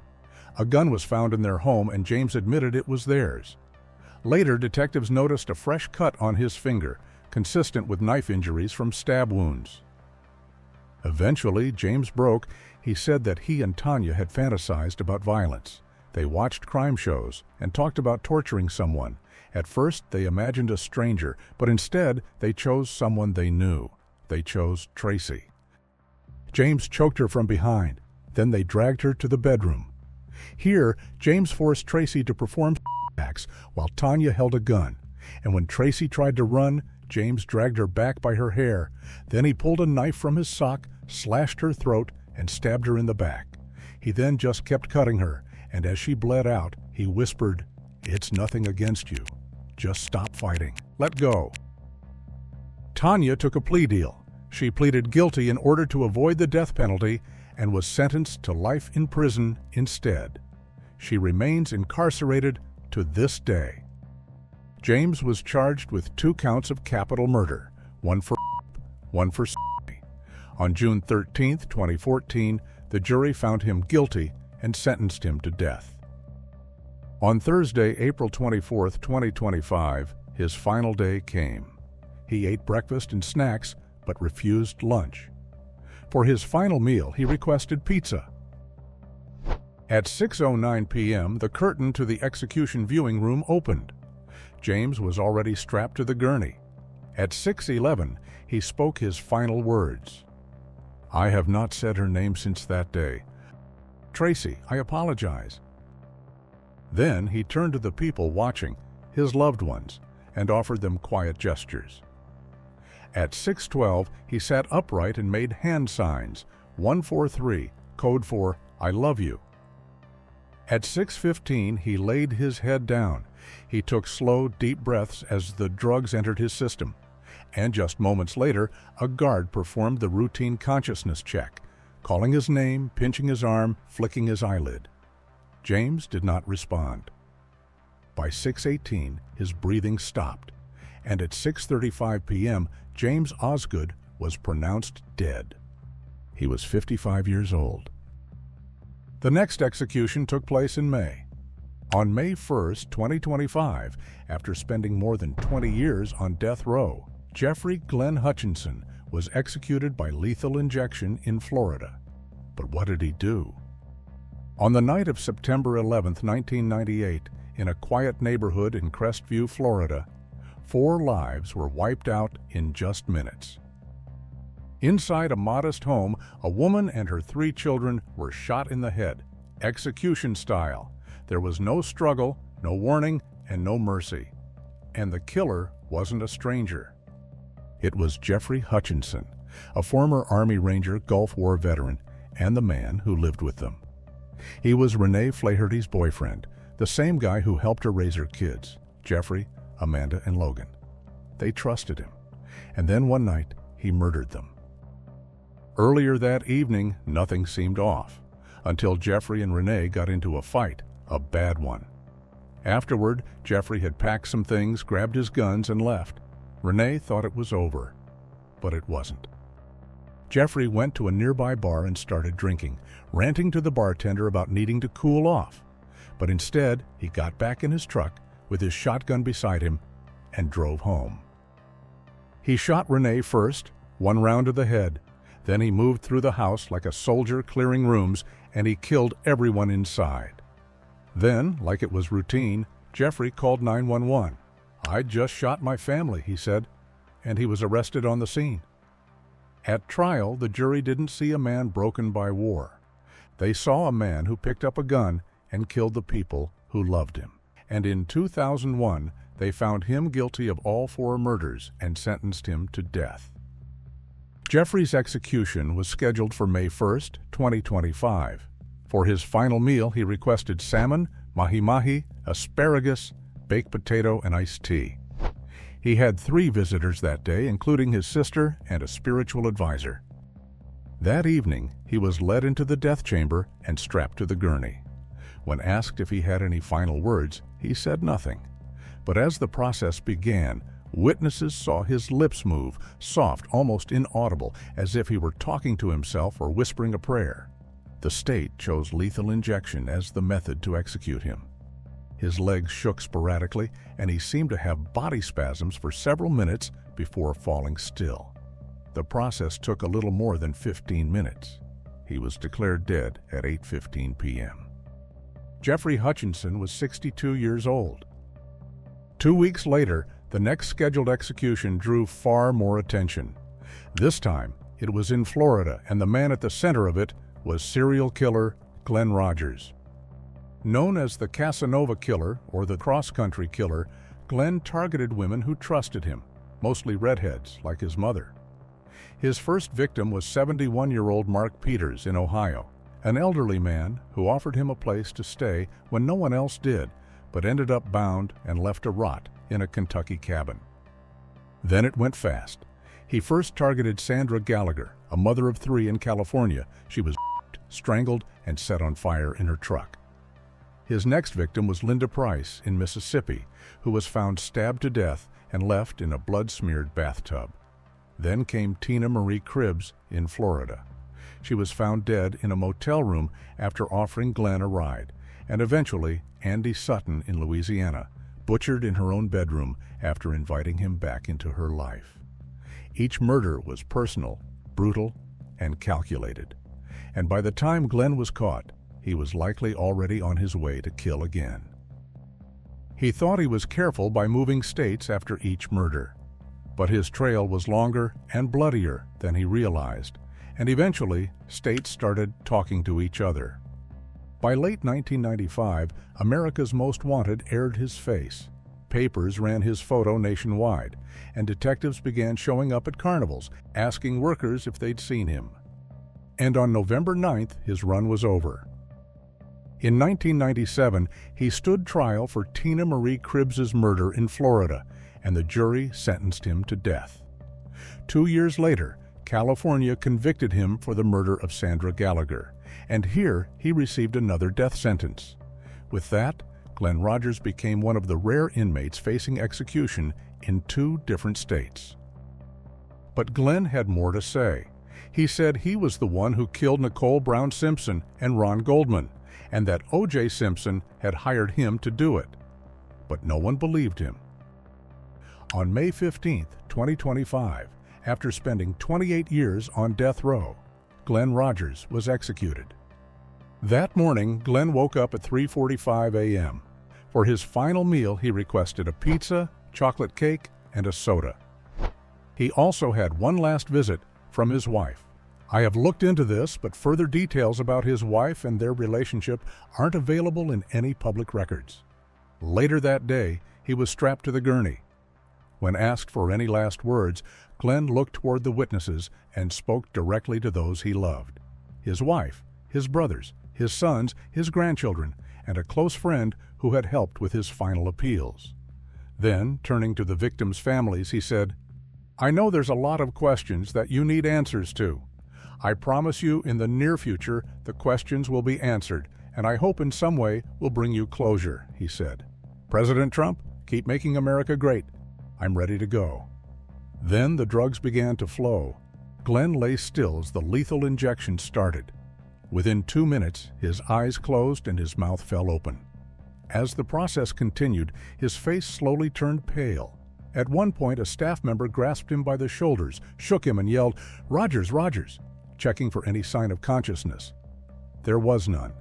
A gun was found in their home, and James admitted it was theirs. Later, detectives noticed a fresh cut on his finger, consistent with knife injuries from stab wounds. Eventually, James broke. He said that he and Tanya had fantasized about violence. They watched crime shows and talked about torturing someone. At first, they imagined a stranger, but instead, they chose someone they knew. They chose Tracy. James choked her from behind. Then they dragged her to the bedroom. Here, James forced Tracy to perform acts while Tanya held a gun. And when Tracy tried to run, James dragged her back by her hair. Then he pulled a knife from his sock, slashed her throat, and stabbed her in the back. He then just kept cutting her, and as she bled out, he whispered, "It's nothing against you. Just stop fighting. Let go." Tanya took a plea deal. She pleaded guilty in order to avoid the death penalty and was sentenced to life in prison instead. She remains incarcerated to this day. James was charged with 2 counts of capital murder, one for On June 13, 2014, the jury found him guilty and sentenced him to death. On Thursday, April 24, 2025, his final day came. He ate breakfast and snacks, but refused lunch. For his final meal, he requested pizza. At 6:09 p.m., the curtain to the execution viewing room opened. James was already strapped to the gurney. At 6:11, he spoke his final words. "I have not said her name since that day. Tracy, I apologize." Then he turned to the people watching, his loved ones, and offered them quiet gestures. At 6:12, he sat upright and made hand signs, 143, code for "I love you." At 6:15, he laid his head down. He took slow, deep breaths as the drugs entered his system. And just moments later, a guard performed the routine consciousness check, calling his name, pinching his arm, flicking his eyelid. James did not respond. By 6:18, his breathing stopped, and at 6:35 p.m., James Osgood was pronounced dead. He was 55 years old. The next execution took place in May. On May 1st, 2025, after spending more than 20 years on death row, Jeffrey Glen Hutchinson was executed by lethal injection in Florida. But what did he do? On the night of September 11, 1998, in a quiet neighborhood in Crestview, Florida, 4 lives were wiped out in just minutes. Inside a modest home, a woman and her 3 children were shot in the head, execution style. There was no struggle, no warning, and no mercy. And the killer wasn't a stranger. It was Jeffrey Hutchinson, a former Army Ranger Gulf War veteran, and the man who lived with them. He was Renee Flaherty's boyfriend, the same guy who helped her raise her kids, Jeffrey, Amanda, and Logan. They trusted him, and then one night, he murdered them. Earlier that evening, nothing seemed off, until Jeffrey and Renee got into a fight, a bad one. Afterward, Jeffrey had packed some things, grabbed his guns, and left. Renee thought it was over, but it wasn't. Jeffrey went to a nearby bar and started drinking, ranting to the bartender about needing to cool off. But instead, he got back in his truck with his shotgun beside him and drove home. He shot Renee first, 1 round to the head. Then he moved through the house like a soldier clearing rooms, and he killed everyone inside. Then, like it was routine, Jeffrey called 911. "I just shot my family," he said, and he was arrested on the scene. At trial, the jury didn't see a man broken by war. They saw a man who picked up a gun and killed the people who loved him. And in 2001, they found him guilty of all 4 murders and sentenced him to death. Jeffrey's execution was scheduled for May 1st, 2025. For his final meal, he requested salmon, mahi-mahi, asparagus, baked potato, and iced tea. He had 3 visitors that day, including his sister and a spiritual advisor. That evening, he was led into the death chamber and strapped to the gurney. When asked if he had any final words, he said nothing. But as the process began, witnesses saw his lips move, soft, almost inaudible, as if he were talking to himself or whispering a prayer. The state chose lethal injection as the method to execute him. His legs shook sporadically, and he seemed to have body spasms for several minutes before falling still. The process took a little more than 15 minutes. He was declared dead at 8:15 p.m. Jeffrey Hutchinson was 62 years old. 2 weeks later, the next scheduled execution drew far more attention. This time, it was in Florida, and the man at the center of it was serial killer Glen Rogers. Known as the Casanova Killer or the cross-country killer, Glen targeted women who trusted him, mostly redheads like his mother. His first victim was 71-year-old Mark Peters in Ohio, an elderly man who offered him a place to stay when no one else did, but ended up bound and left to rot in a Kentucky cabin. Then it went fast. He first targeted Sandra Gallagher, a mother of 3 in California. She was strangled and set on fire in her truck. His next victim was Linda Price in Mississippi, who was found stabbed to death and left in a blood-smeared bathtub. Then came Tina Marie Cribbs in Florida. She was found dead in a motel room after offering Glen a ride. And eventually, Andy Sutton in Louisiana, butchered in her own bedroom after inviting him back into her life. Each murder was personal, brutal, and calculated. And by the time Glen was caught, he was likely already on his way to kill again. He thought he was careful by moving states after each murder. But his trail was longer and bloodier than he realized, and eventually, states started talking to each other. By late 1995, America's Most Wanted aired his face. Papers ran his photo nationwide, and detectives began showing up at carnivals, asking workers if they'd seen him. And on November 9th, his run was over. In 1997, he stood trial for Tina Marie Cribbs's murder in Florida, and the jury sentenced him to death. 2 years later, California convicted him for the murder of Sandra Gallagher, and here he received another death sentence. With that, Glen Rogers became one of the rare inmates facing execution in 2 different states. But Glen had more to say. He said he was the one who killed Nicole Brown Simpson and Ron Goldman, and that O.J. Simpson had hired him to do it. But no one believed him. On May 15, 2025, after spending 28 years on death row, Glen Rogers was executed. That morning, Glen woke up at 3:45 a.m. For his final meal, he requested a pizza, chocolate cake, and a soda. He also had one last visit from his wife. I have looked into this, but further details about his wife and their relationship aren't available in any public records. Later that day, he was strapped to the gurney. When asked for any last words, Glen looked toward the witnesses and spoke directly to those he loved: his wife, his brothers, his sons, his grandchildren, and a close friend who had helped with his final appeals. Then, turning to the victims' families, he said, "I know there's a lot of questions that you need answers to. I promise you in the near future the questions will be answered, and I hope in some way will bring you closure," he said. "President Trump, keep making America great. I'm ready to go." Then the drugs began to flow. Glen lay still as the lethal injection started. Within 2 minutes, his eyes closed and his mouth fell open. As the process continued, his face slowly turned pale. At one point, a staff member grasped him by the shoulders, shook him, and yelled, "Rogers, Rogers," checking for any sign of consciousness. There was none.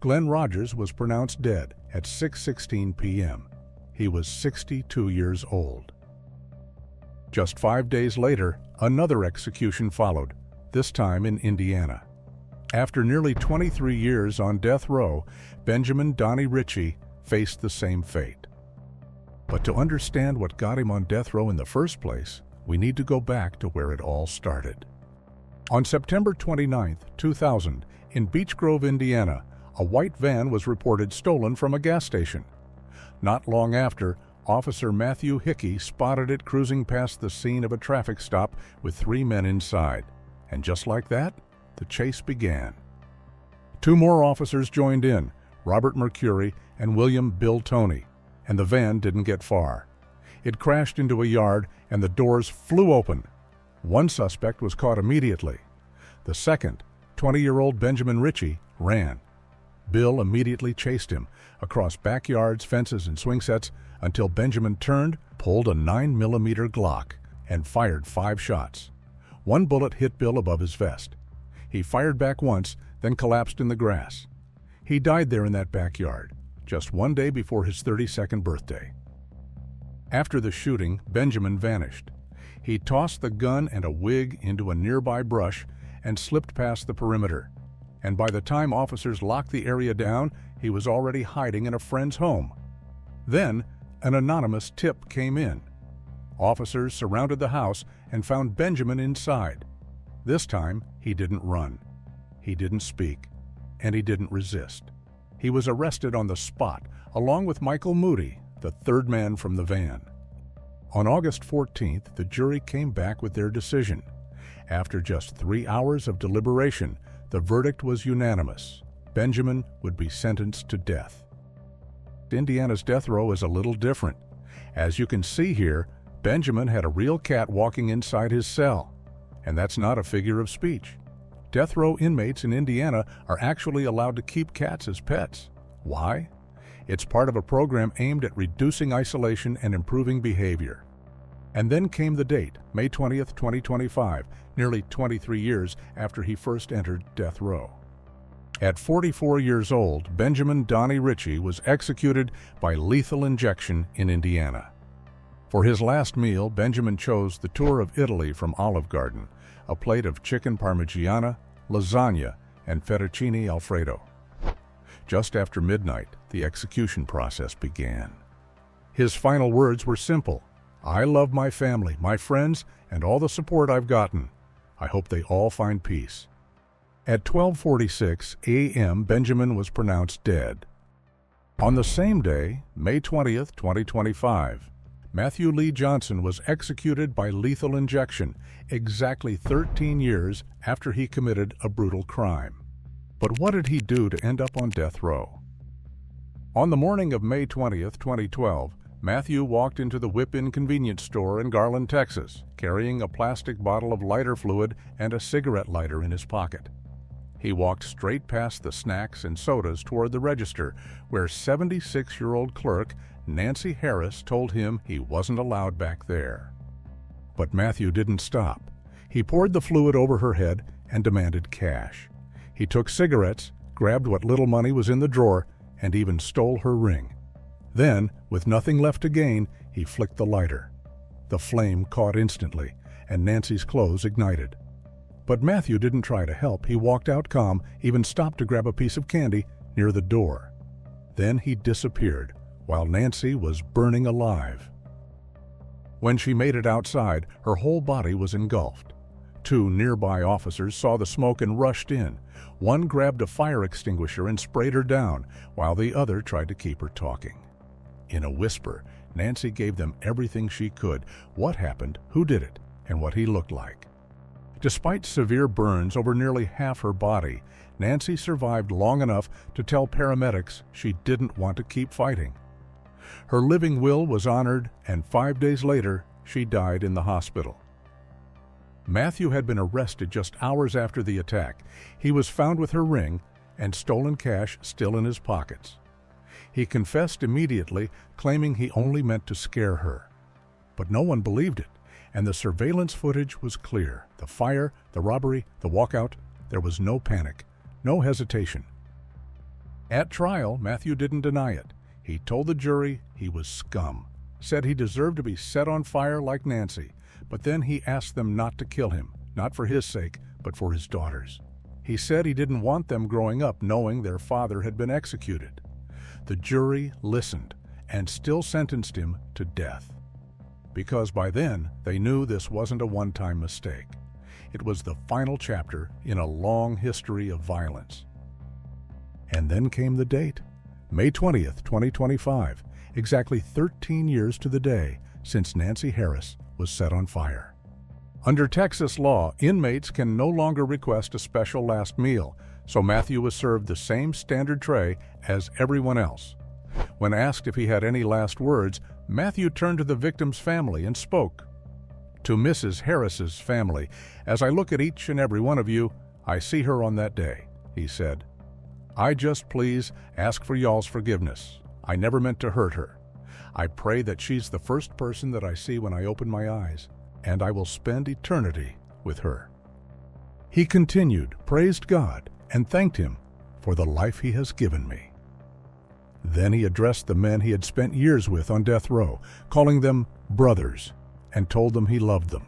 Glen Rogers was pronounced dead at 6:16 p.m. He was 62 years old. Just 5 days later, another execution followed, this time in Indiana. After nearly 23 years on death row, Benjamin Donnie Ritchie faced the same fate. But to understand what got him on death row in the first place, we need to go back to where it all started. On September 29, 2000, in Beech Grove, Indiana, a white van was reported stolen from a gas station. Not long after, Officer Matthew Hickey spotted it cruising past the scene of a traffic stop with 3 men inside. And just like that, the chase began. 2 more officers joined in, Robert Mercury and William Bill Toney, and the van didn't get far. It crashed into a yard and the doors flew open. One suspect was caught immediately. The second, 20-year-old Benjamin Ritchie, ran. Bill immediately chased him across backyards, fences, and swing sets until Benjamin turned, pulled a 9mm Glock, and fired 5 shots. 1 bullet hit Bill above his vest. He fired back once, then collapsed in the grass. He died there in that backyard, just 1 day before his 32nd birthday. After the shooting, Benjamin vanished. He tossed the gun and a wig into a nearby brush and slipped past the perimeter. And by the time officers locked the area down, he was already hiding in a friend's home. Then, an anonymous tip came in. Officers surrounded the house and found Benjamin inside. This time, he didn't run. He didn't speak. And he didn't resist. He was arrested on the spot, along with Michael Moody, the 3rd man from the van. On August 14th, the jury came back with their decision. After just 3 hours of deliberation, the verdict was unanimous. Benjamin would be sentenced to death. Indiana's death row is a little different. As you can see here, Benjamin had a real cat walking inside his cell. And that's not a figure of speech. Death row inmates in Indiana are actually allowed to keep cats as pets. Why? It's part of a program aimed at reducing isolation and improving behavior. And then came the date, May 20th, 2025, nearly 23 years after he first entered death row. At 44 years old, Benjamin Donnie Ritchie was executed by lethal injection in Indiana. For his last meal, Benjamin chose the tour of Italy from Olive Garden, a plate of chicken parmigiana, lasagna, and fettuccine alfredo. Just after midnight, the execution process began. His final words were simple: "I love my family, my friends, and all the support I've gotten. I hope they all find peace." At 12:46 a.m., Benjamin was pronounced dead. On the same day, May 20th, 2025, Matthew Lee Johnson was executed by lethal injection exactly 13 years after he committed a brutal crime. But what did he do to end up on death row? On the morning of May 20th, 2012, Matthew walked into the Whip-In convenience store in Garland, Texas, carrying a plastic bottle of lighter fluid and a cigarette lighter in his pocket. He walked straight past the snacks and sodas toward the register, where 76-year-old clerk Nancy Harris told him he wasn't allowed back there. But Matthew didn't stop. He poured the fluid over her head and demanded cash. He took cigarettes, grabbed what little money was in the drawer, and even stole her ring. Then, with nothing left to gain, he flicked the lighter. The flame caught instantly, and Nancy's clothes ignited. But Matthew didn't try to help. He walked out calm, even stopped to grab a piece of candy near the door. Then he disappeared, while Nancy was burning alive. When she made it outside, her whole body was engulfed. 2 nearby officers saw the smoke and rushed in. One grabbed a fire extinguisher and sprayed her down, while the other tried to keep her talking. In a whisper, Nancy gave them everything she could: what happened, who did it, and what he looked like. Despite severe burns over nearly half her body, Nancy survived long enough to tell paramedics she didn't want to keep fighting. Her living will was honored, and 5 days later, she died in the hospital. Matthew had been arrested just hours after the attack. He was found with her ring and stolen cash still in his pockets. He confessed immediately, claiming he only meant to scare her. But no one believed it, and the surveillance footage was clear. The fire, the robbery, the walkout, there was no panic, no hesitation. At trial, Matthew didn't deny it. He told the jury he was scum, said he deserved to be set on fire like Nancy, but then he asked them not to kill him, not for his sake, but for his daughters. He said he didn't want them growing up knowing their father had been executed. The jury listened and still sentenced him to death. Because by then, they knew this wasn't a one-time mistake. It was the final chapter in a long history of violence. And then came the date, May 20th, 2025, exactly 13 years to the day since Nancy Harris was set on fire. Under Texas law, inmates can no longer request a special last meal, so Matthew was served the same standard tray as everyone else. When asked if he had any last words, Matthew turned to the victim's family and spoke. "To Mrs. Harris's family, as I look at each and every one of you, I see her on that day," he said. "I just please ask for y'all's forgiveness. I never meant to hurt her. I pray that she's the first person that I see when I open my eyes, and I will spend eternity with her." He continued, praised God, and thanked him for the life he has given me. Then he addressed the men he had spent years with on death row, calling them brothers, and told them he loved them.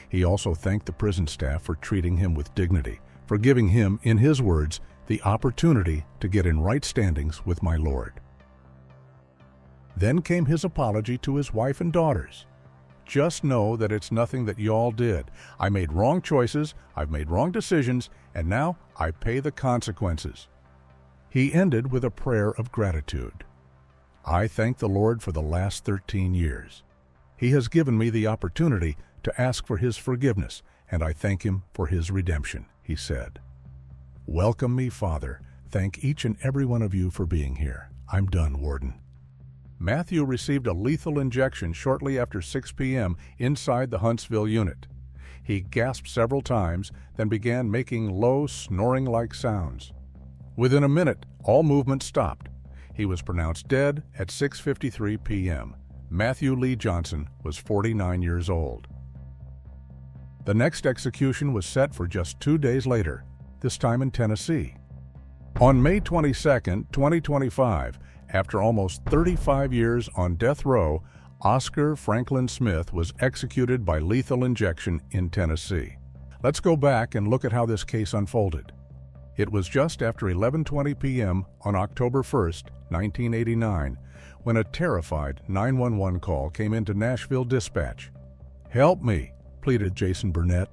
He also thanked the prison staff for treating him with dignity, for giving him, in his words, the opportunity to get in right standings with my Lord. Then came his apology to his wife and daughters. "Just know that it's nothing that y'all did. I made wrong choices, I've made wrong decisions, and now I pay the consequences." He ended with a prayer of gratitude. "I thank the Lord for the last 13 years. He has given me the opportunity to ask for His forgiveness, and I thank Him for His redemption," he said. "Welcome me, Father. Thank each and every one of you for being here. I'm done, Warden." Matthew received a lethal injection shortly after 6 p.m. inside the Huntsville unit. He gasped several times, then began making low, snoring-like sounds. Within a minute, all movement stopped. He was pronounced dead at 6:53 p.m. Matthew Lee Johnson was 49 years old. The next execution was set for just 2 days later, this time in Tennessee. On May 22, 2025, after almost 35 years on death row, Oscar Franklin Smith was executed by lethal injection in Tennessee. Let's go back and look at how this case unfolded. It was just after 11:20 p.m. on October 1, 1989, when a terrified 911 call came into Nashville Dispatch. "Help me," pleaded Jason Burnett.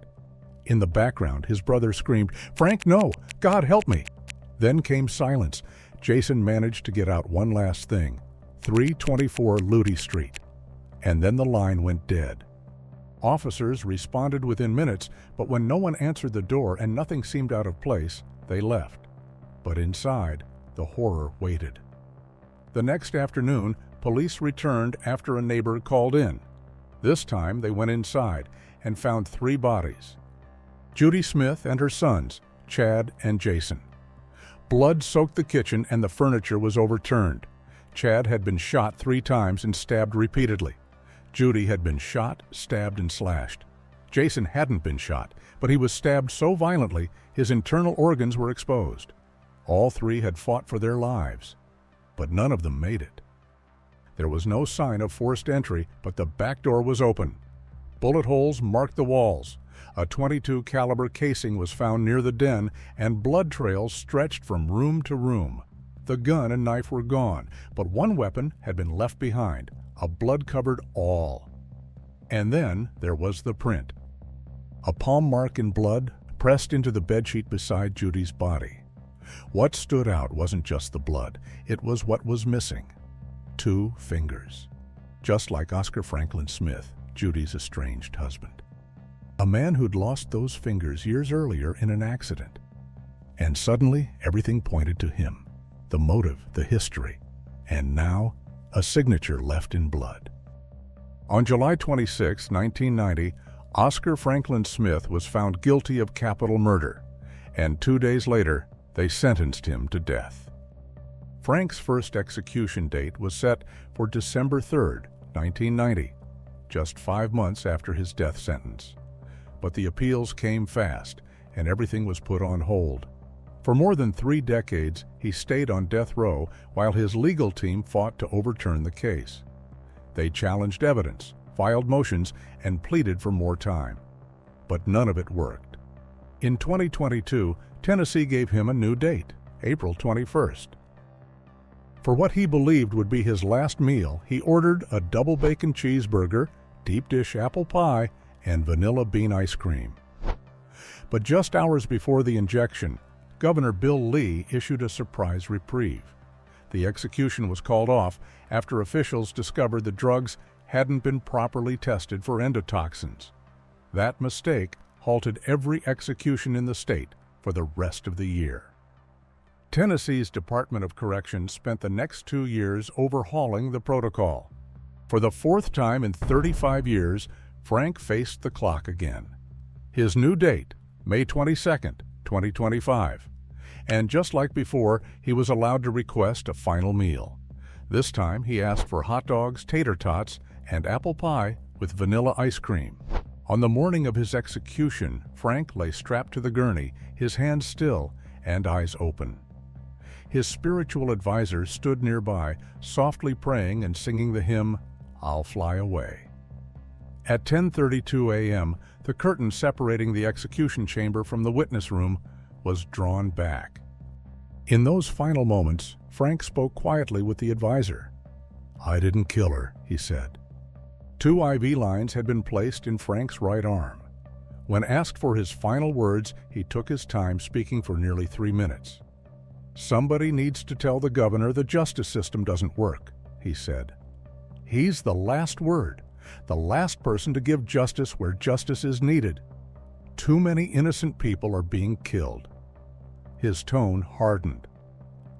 In the background, his brother screamed, "Frank, no! God help me!" Then came silence. Jason managed to get out one last thing, 324 Luty Street. And then the line went dead. Officers responded within minutes, but when no one answered the door and nothing seemed out of place, they left. But inside, the horror waited. The next afternoon, police returned after a neighbor called in. This time they went inside and found 3 bodies: Judy Smith and her sons, Chad and Jason. Blood soaked the kitchen and the furniture was overturned. Chad had been shot 3 times and stabbed repeatedly. Judy had been shot, stabbed, and slashed. Jason hadn't been shot, but he was stabbed so violently his internal organs were exposed. All 3 had fought for their lives, but none of them made it. There was no sign of forced entry, but the back door was open. Bullet holes marked the walls. A .22 caliber casing was found near the den, and blood trails stretched from room to room. The gun and knife were gone, but one weapon had been left behind, a blood-covered awl. And then there was the print. A palm mark in blood pressed into the bedsheet beside Judy's body. What stood out wasn't just the blood, it was what was missing. 2 fingers. Just like Oscar Franklin Smith, Judy's estranged husband. A man who'd lost those fingers years earlier in an accident. And suddenly, everything pointed to him. The motive, the history, and now, a signature left in blood. On July 26, 1990, Oscar Franklin Smith was found guilty of capital murder, and 2 days later, they sentenced him to death. Frank's first execution date was set for December 3, 1990, just 5 months after his death sentence. But the appeals came fast, and everything was put on hold. For more than 3 decades, he stayed on death row while his legal team fought to overturn the case. They challenged evidence, filed motions, and pleaded for more time. But none of it worked. In 2022, Tennessee gave him a new date, April 21st. For what he believed would be his last meal, he ordered a double bacon cheeseburger, deep dish apple pie, and vanilla bean ice cream. But just hours before the injection, Governor Bill Lee issued a surprise reprieve. The execution was called off after officials discovered the drugs hadn't been properly tested for endotoxins. That mistake halted every execution in the state for the rest of the year. Tennessee's Department of Corrections spent the next 2 years overhauling the protocol. For the 4th time in 35 years, Frank faced the clock again. His new date, May 22, 2025. And just like before, he was allowed to request a final meal. This time, he asked for hot dogs, tater tots, and apple pie with vanilla ice cream. On the morning of his execution, Frank lay strapped to the gurney, his hands still and eyes open. His spiritual advisor stood nearby, softly praying and singing the hymn, "I'll Fly Away." At 10:32 a.m., the curtain separating the execution chamber from the witness room was drawn back. In those final moments, Frank spoke quietly with the advisor. "I didn't kill her," he said. 2 IV lines had been placed in Frank's right arm. When asked for his final words, he took his time, speaking for nearly 3 minutes. "Somebody needs to tell the governor the justice system doesn't work," he said. "He's the last word, the last person to give justice where justice is needed. Too many innocent people are being killed." His tone hardened.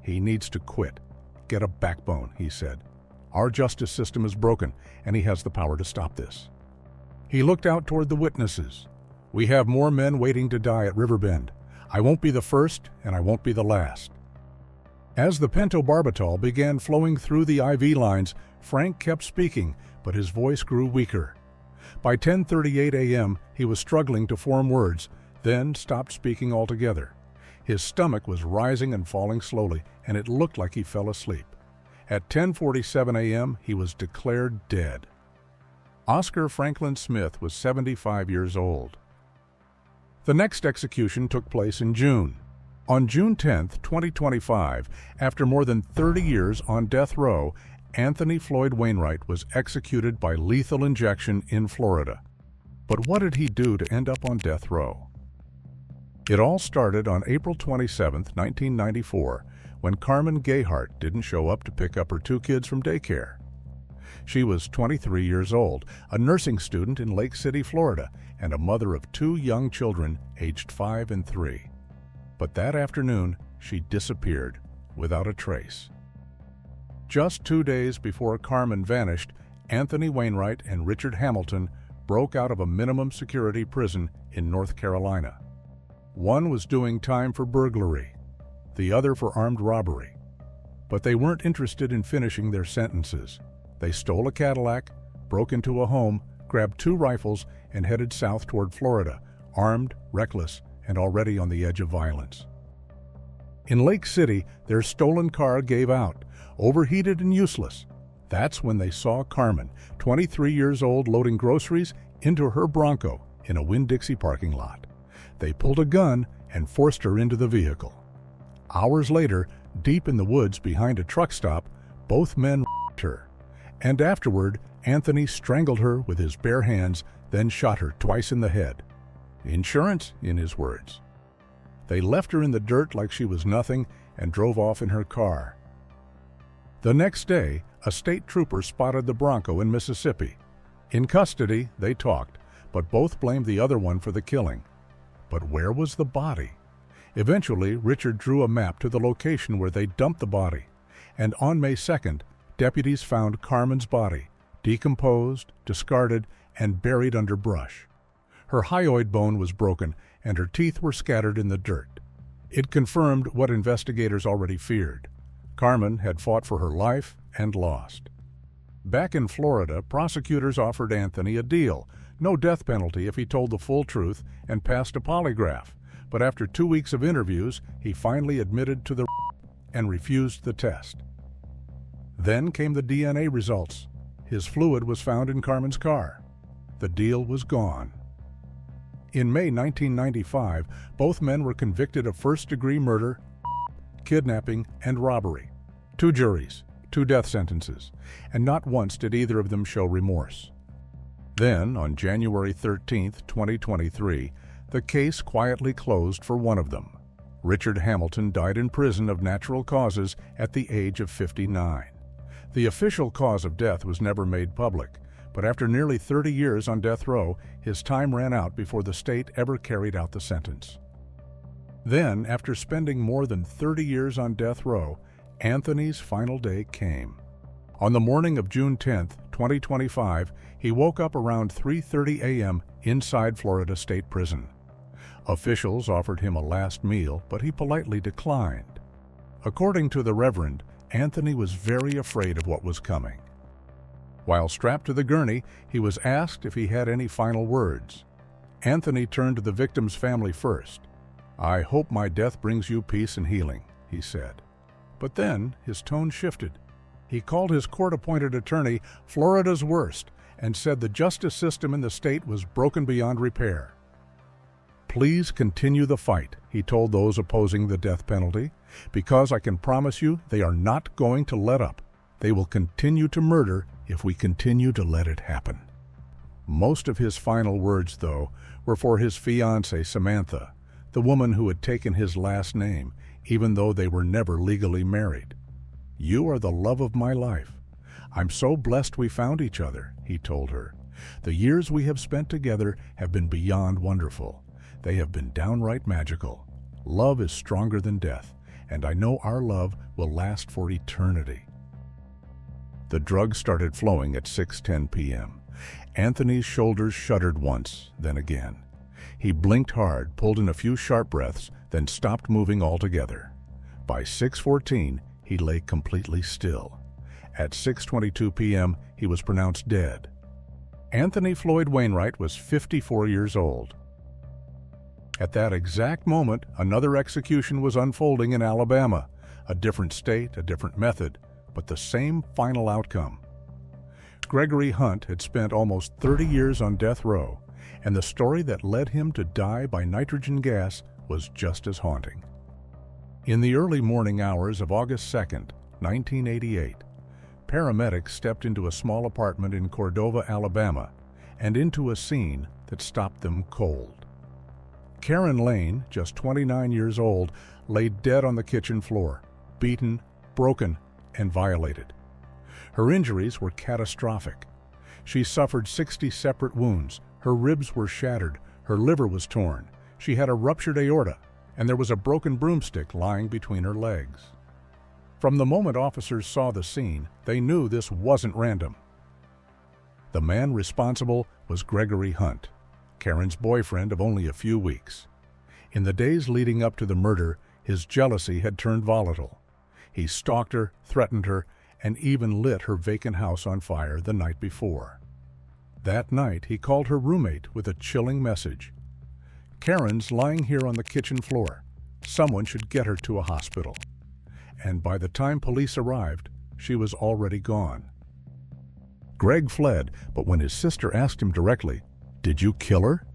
"He needs to quit. Get a backbone," he said. "Our justice system is broken, and he has the power to stop this." He looked out toward the witnesses. "We have more men waiting to die at Riverbend. I won't be the first, and I won't be the last." As the pentobarbital began flowing through the IV lines, Frank kept speaking, but his voice grew weaker. By 10:38 a.m., he was struggling to form words, then stopped speaking altogether. His stomach was rising and falling slowly, and it looked like he fell asleep. At 10:47 a.m., he was declared dead. Oscar Franklin Smith was 75 years old. The next execution took place in June. On June 10, 2025, after more than 30 years on death row, Anthony Floyd Wainwright was executed by lethal injection in Florida. But what did he do to end up on death row? It all started on April 27, 1994, when Carmen Gayhart didn't show up to pick up her 2 kids from daycare. She was 23 years old, a nursing student in Lake City, Florida, and a mother of 2 young children aged 5 and 3. But that afternoon, she disappeared without a trace. Just 2 days before Carmen vanished, Anthony Wainwright and Richard Hamilton broke out of a minimum security prison in North Carolina. One was doing time for burglary, the other for armed robbery. But they weren't interested in finishing their sentences. They stole a Cadillac, broke into a home, grabbed 2 rifles, and headed south toward Florida, armed, reckless, and already on the edge of violence. In Lake City, their stolen car gave out, overheated and useless. That's when they saw Carmen, 23 years old, loading groceries into her Bronco in a Winn-Dixie parking lot. They pulled a gun and forced her into the vehicle. Hours later, deep in the woods behind a truck stop, both men raped her. And afterward, Anthony strangled her with his bare hands, then shot her twice in the head. Insurance, in his words. They left her in the dirt like she was nothing and drove off in her car. The next day, a state trooper spotted the Bronco in Mississippi. In custody, they talked, but both blamed the other one for the killing. But where was the body? Eventually, Richard drew a map to the location where they dumped the body, and on May 2nd, deputies found Carmen's body, decomposed, discarded, and buried under brush. Her hyoid bone was broken, and her teeth were scattered in the dirt. It confirmed what investigators already feared. Carmen had fought for her life and lost. Back in Florida, prosecutors offered Anthony a deal, no death penalty if he told the full truth and passed a polygraph. But after 2 weeks of interviews, he finally admitted to the and refused the test. Then came the DNA results. His fluid was found in Carmen's car. The deal was gone. In May 1995, both men were convicted of first-degree murder, kidnapping, and robbery. 2 juries, 2 death sentences, and not once did either of them show remorse. Then, on January 13, 2023, the case quietly closed for one of them. Richard Hamilton died in prison of natural causes at the age of 59. The official cause of death was never made public, but after nearly 30 years on death row, his time ran out before the state ever carried out the sentence. Then, after spending more than 30 years on death row, Anthony's final day came. On the morning of June 10, 2025, he woke up around 3:30 a.m. inside Florida State Prison. Officials offered him a last meal, but he politely declined. According to the Reverend, Anthony was very afraid of what was coming. While strapped to the gurney, he was asked if he had any final words. Anthony turned to the victim's family first. "I hope my death brings you peace and healing," he said. But then his tone shifted. He called his court-appointed attorney Florida's worst and said the justice system in the state was broken beyond repair. "Please continue the fight," he told those opposing the death penalty, "because I can promise you they are not going to let up. They will continue to murder if we continue to let it happen." Most of his final words, though, were for his fiancée, Samantha, the woman who had taken his last name, even though they were never legally married. "You are the love of my life. I'm so blessed we found each other," he told her. "The years we have spent together have been beyond wonderful. They have been downright magical. Love is stronger than death, and I know our love will last for eternity." The drug started flowing at 6:10 p.m. Anthony's shoulders shuddered once, then again. He blinked hard, pulled in a few sharp breaths, then stopped moving altogether. By 6:14, he lay completely still. At 6:22 p.m., he was pronounced dead. Anthony Floyd Wainwright was 54 years old. At that exact moment, another execution was unfolding in Alabama. A different state, a different method, but the same final outcome. Gregory Hunt had spent almost 30 years on death row, and the story that led him to die by nitrogen gas was just as haunting. In the early morning hours of August 2nd, 1988, paramedics stepped into a small apartment in Cordova, Alabama, and into a scene that stopped them cold. Karen Lane, just 29 years old, lay dead on the kitchen floor, beaten, broken, and violated. Her injuries were catastrophic. She suffered 60 separate wounds, her ribs were shattered, her liver was torn, she had a ruptured aorta, and there was a broken broomstick lying between her legs. From the moment officers saw the scene, they knew this wasn't random. The man responsible was Gregory Hunt, Karen's boyfriend of only a few weeks. In the days leading up to the murder, his jealousy had turned volatile. He stalked her, threatened her, and even lit her vacant house on fire the night before. That night, he called her roommate with a chilling message. "Karen's lying here on the kitchen floor. Someone should get her to a hospital." And by the time police arrived, she was already gone. Greg fled, but when his sister asked him directly, "Did you kill her?"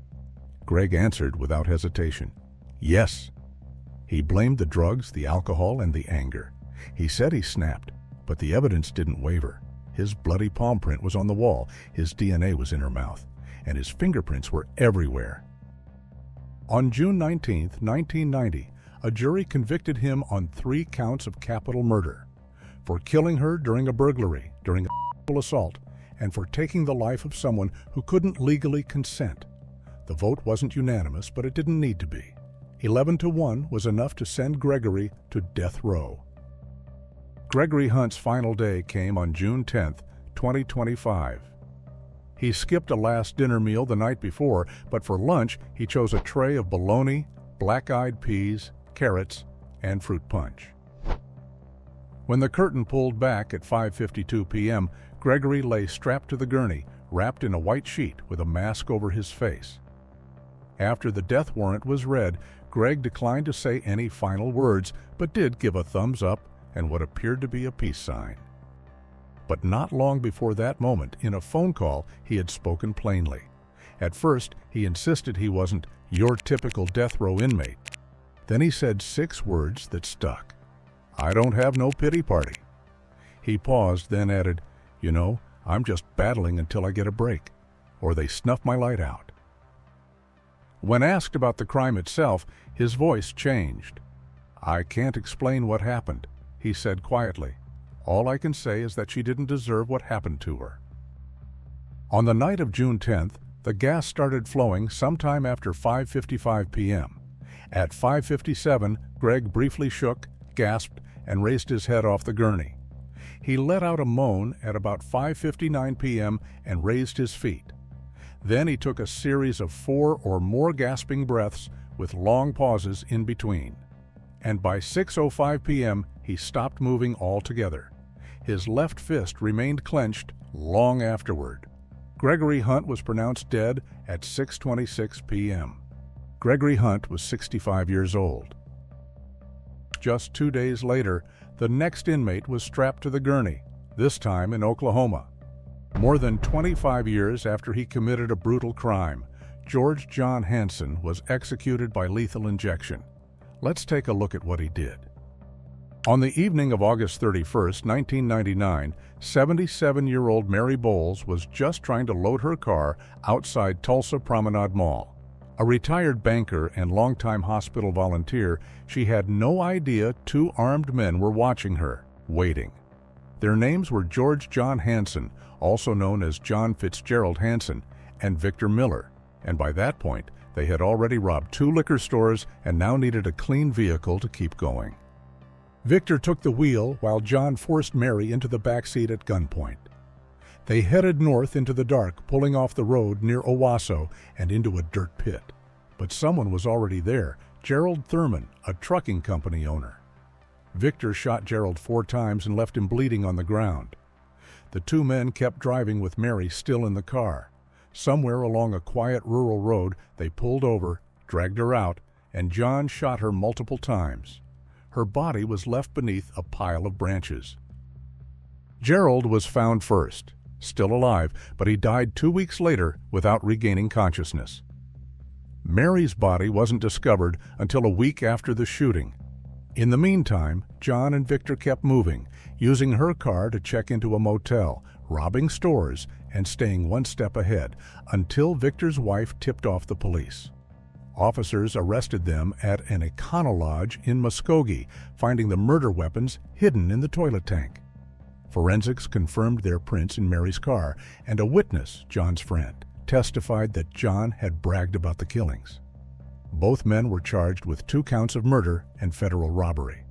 Greg answered without hesitation, "Yes." He blamed the drugs, the alcohol, and the anger. He said he snapped, but the evidence didn't waver. His bloody palm print was on the wall, his DNA was in her mouth, and his fingerprints were everywhere. On June 19, 1990, a jury convicted him on 3 counts of capital murder, for killing her during a burglary, during a assault, and for taking the life of someone who couldn't legally consent. The vote wasn't unanimous, but it didn't need to be. 11-1 was enough to send Gregory to death row. Gregory Hunt's final day came on June 10, 2025. He skipped a last dinner meal the night before, but for lunch he chose a tray of bologna, black-eyed peas, carrots, and fruit punch. When the curtain pulled back at 5:52 p.m., Gregory lay strapped to the gurney, wrapped in a white sheet with a mask over his face. After the death warrant was read, Greg declined to say any final words, but did give a thumbs up and what appeared to be a peace sign. But not long before that moment, in a phone call, he had spoken plainly. At first, he insisted he wasn't your typical death row inmate. Then he said 6 words that stuck. "I don't have no pity party." He paused, then added, "You know, I'm just battling until I get a break, or they snuff my light out." When asked about the crime itself, his voice changed. "I can't explain what happened," he said quietly. "All I can say is that she didn't deserve what happened to her." On the night of June 10th, the gas started flowing sometime after 5:55 p.m. At 5:57, Greg briefly shook, gasped, and raised his head off the gurney. He let out a moan at about 5:59 p.m. and raised his feet. Then he took a series of 4 or more gasping breaths with long pauses in between. And by 6:05 p.m., he stopped moving altogether. His left fist remained clenched long afterward. Gregory Hunt was pronounced dead at 6:26 p.m. Gregory Hunt was 65 years old. Just 2 days later, the next inmate was strapped to the gurney, this time in Oklahoma. More than 25 years after he committed a brutal crime, George John Hansen was executed by lethal injection. Let's take a look at what he did. On the evening of August 31, 1999, 77-year-old Mary Bowles was just trying to load her car outside Tulsa Promenade Mall. A retired banker and longtime hospital volunteer, she had no idea 2 armed men were watching her, waiting. Their names were George John Hansen, also known as John Fitzgerald Hansen, and Victor Miller, and by that point, they had already robbed 2 liquor stores and now needed a clean vehicle to keep going. Victor took the wheel while John forced Mary into the back seat at gunpoint. They headed north into the dark, pulling off the road near Owasso and into a dirt pit. But someone was already there, Gerald Thurman, a trucking company owner. Victor shot Gerald 4 times and left him bleeding on the ground. The 2 men kept driving with Mary still in the car. Somewhere along a quiet rural road, they pulled over, dragged her out, and John shot her multiple times. Her body was left beneath a pile of branches. Gerald was found first, still alive, but he died 2 weeks later without regaining consciousness. Mary's body wasn't discovered until a week after the shooting. In the meantime, John and Victor kept moving, using her car to check into a motel, robbing stores, and staying 1 step ahead, until Victor's wife tipped off the police. Officers arrested them at an Econo-Lodge in Muskogee, finding the murder weapons hidden in the toilet tank. Forensics confirmed their prints in Mary's car, and a witness, John's friend, testified that John had bragged about the killings. Both men were charged with 2 counts of murder and federal robbery.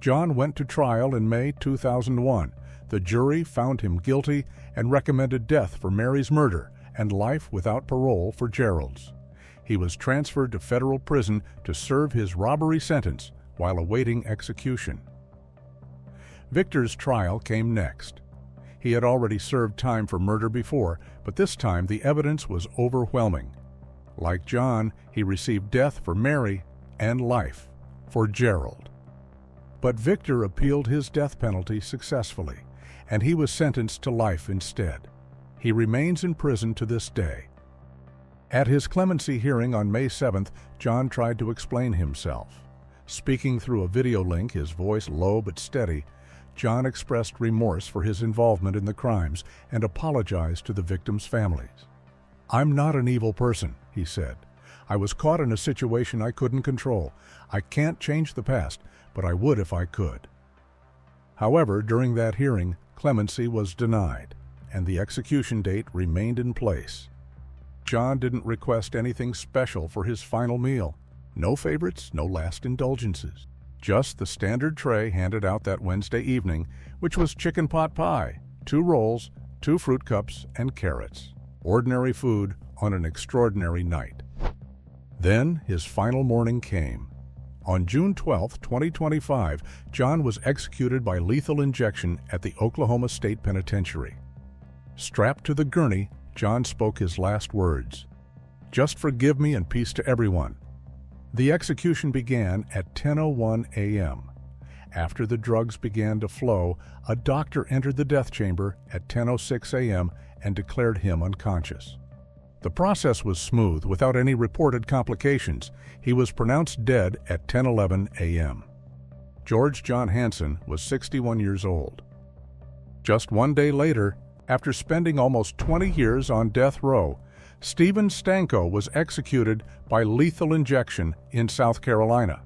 John went to trial in May 2001. The jury found him guilty and recommended death for Mary's murder and life without parole for Gerald's. He was transferred to federal prison to serve his robbery sentence while awaiting execution. Victor's trial came next. He had already served time for murder before, but this time the evidence was overwhelming. Like John, he received death for Mary and life for Gerald. But Victor appealed his death penalty successfully, and he was sentenced to life instead. He remains in prison to this day. At his clemency hearing on May 7th, John tried to explain himself. Speaking through a video link, his voice low but steady, John expressed remorse for his involvement in the crimes and apologized to the victims' families. "I'm not an evil person," he said. "I was caught in a situation I couldn't control. I can't change the past, but I would if I could." However, during that hearing, clemency was denied, and the execution date remained in place. John didn't request anything special for his final meal. No favorites, no last indulgences. Just the standard tray handed out that Wednesday evening, which was chicken pot pie, 2 rolls, 2 fruit cups, and carrots. Ordinary food on an extraordinary night. Then his final morning came. On June 12, 2025, John was executed by lethal injection at the Oklahoma State Penitentiary. Strapped to the gurney, John spoke his last words. "Just forgive me and peace to everyone." The execution began at 10:01 a.m. After the drugs began to flow, a doctor entered the death chamber at 10:06 a.m. and declared him unconscious. The process was smooth without any reported complications. He was pronounced dead at 10:11 a.m. George John Hansen was 61 years old. Just 1 day later, after spending almost 20 years on death row, Stephen Stanko was executed by lethal injection in South Carolina.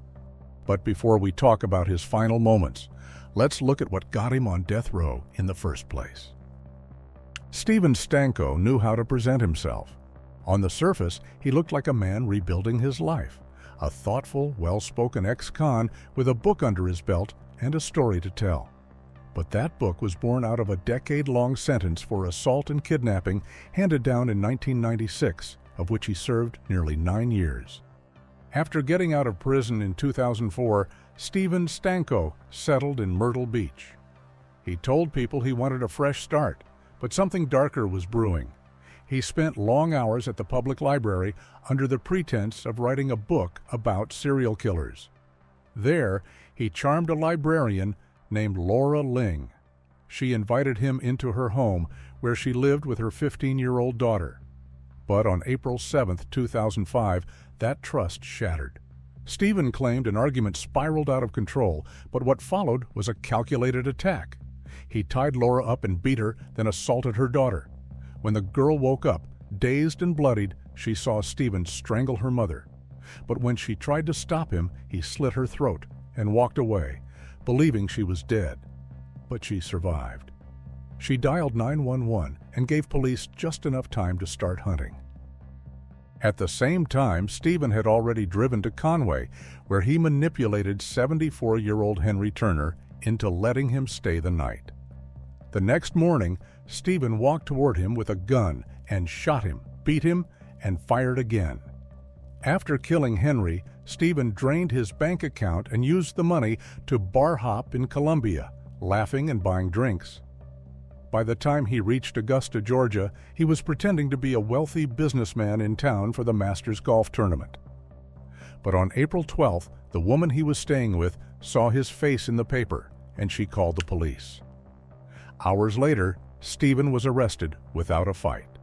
But before we talk about his final moments, let's look at what got him on death row in the first place. Stephen Stanko knew how to present himself. On the surface, he looked like a man rebuilding his life, a thoughtful, well-spoken ex-con with a book under his belt and a story to tell. But that book was born out of a decade-long sentence for assault and kidnapping handed down in 1996, of which he served nearly 9 years. After getting out of prison in 2004, Stephen Stanko settled in Myrtle Beach. He told people he wanted a fresh start, but something darker was brewing. He spent long hours at the public library under the pretense of writing a book about serial killers. There, he charmed a librarian named Laura Ling. She invited him into her home, where she lived with her 15-year-old daughter. But on April 7, 2005, that trust shattered. Stephen claimed an argument spiraled out of control, but what followed was a calculated attack. He tied Laura up and beat her, then assaulted her daughter. When the girl woke up, dazed and bloodied, she saw Stephen strangle her mother. But when she tried to stop him, he slit her throat and walked away, believing she was dead. But she survived. She dialed 911 and gave police just enough time to start hunting. At the same time, Stephen had already driven to Conway, where he manipulated 74-year-old Henry Turner into letting him stay the night. The next morning, Stephen walked toward him with a gun and shot him, beat him, and fired again. After killing Henry, Stephen drained his bank account and used the money to bar hop in Columbia, laughing and buying drinks. By the time he reached Augusta, Georgia, he was pretending to be a wealthy businessman in town for the Masters golf tournament. But on April 12th, the woman he was staying with saw his face in the paper, and she called the police. Hours later, Stephen was arrested without a fight.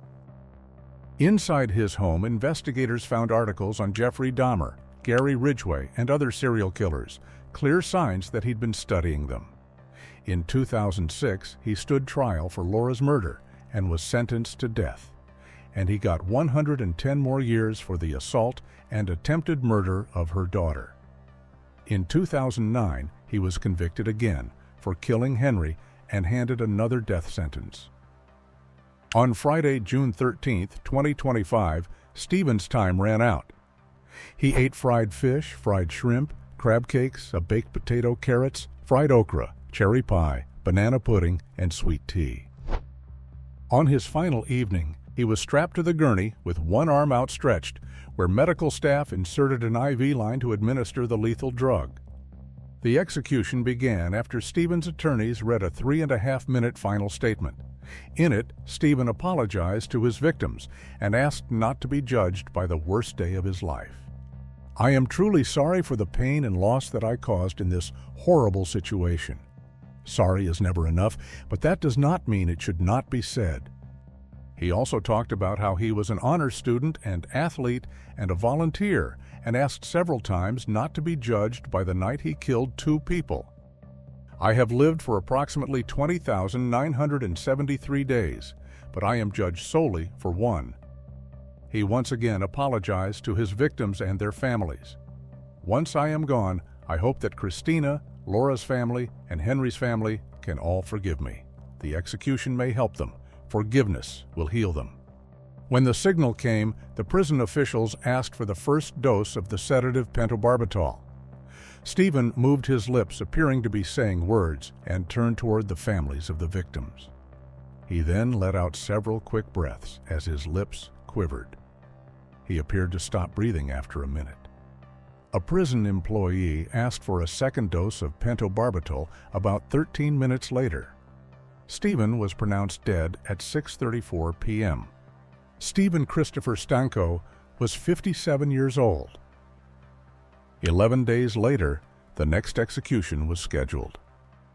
Inside his home, investigators found articles on Jeffrey Dahmer, Gary Ridgway, and other serial killers, clear signs that he'd been studying them. In 2006, he stood trial for Laura's murder and was sentenced to death, and he got 110 more years for the assault and attempted murder of her daughter. In 2009, he was convicted again for killing Henry and handed another death sentence. On Friday, June 13, 2025, Stephen's time ran out. He ate fried fish, fried shrimp, crab cakes, a baked potato, carrots, fried okra, cherry pie, banana pudding, and sweet tea. On his final evening, he was strapped to the gurney with one arm outstretched, where medical staff inserted an IV line to administer the lethal drug. The execution began after Stephen's attorneys read a 3.5-minute final statement. In it, Stephen apologized to his victims and asked not to be judged by the worst day of his life. "I am truly sorry for the pain and loss that I caused in this horrible situation. Sorry is never enough, but that does not mean it should not be said." He also talked about how he was an honor student and athlete and a volunteer, and asked several times not to be judged by the night he killed 2 people. "I have lived for approximately 20,973 days, but I am judged solely for 1. He once again apologized to his victims and their families. "Once I am gone, I hope that Christina, Laura's family, and Henry's family can all forgive me. The execution may help them. Forgiveness will heal them." When the signal came, the prison officials asked for the first dose of the sedative pentobarbital. Stephen moved his lips, appearing to be saying words, and turned toward the families of the victims. He then let out several quick breaths as his lips quivered. He appeared to stop breathing after a minute. A prison employee asked for a second dose of pentobarbital about 13 minutes later. Stephen was pronounced dead at 6:34 p.m. Stephen Christopher Stanko was 57 years old. 11 days later, the next execution was scheduled.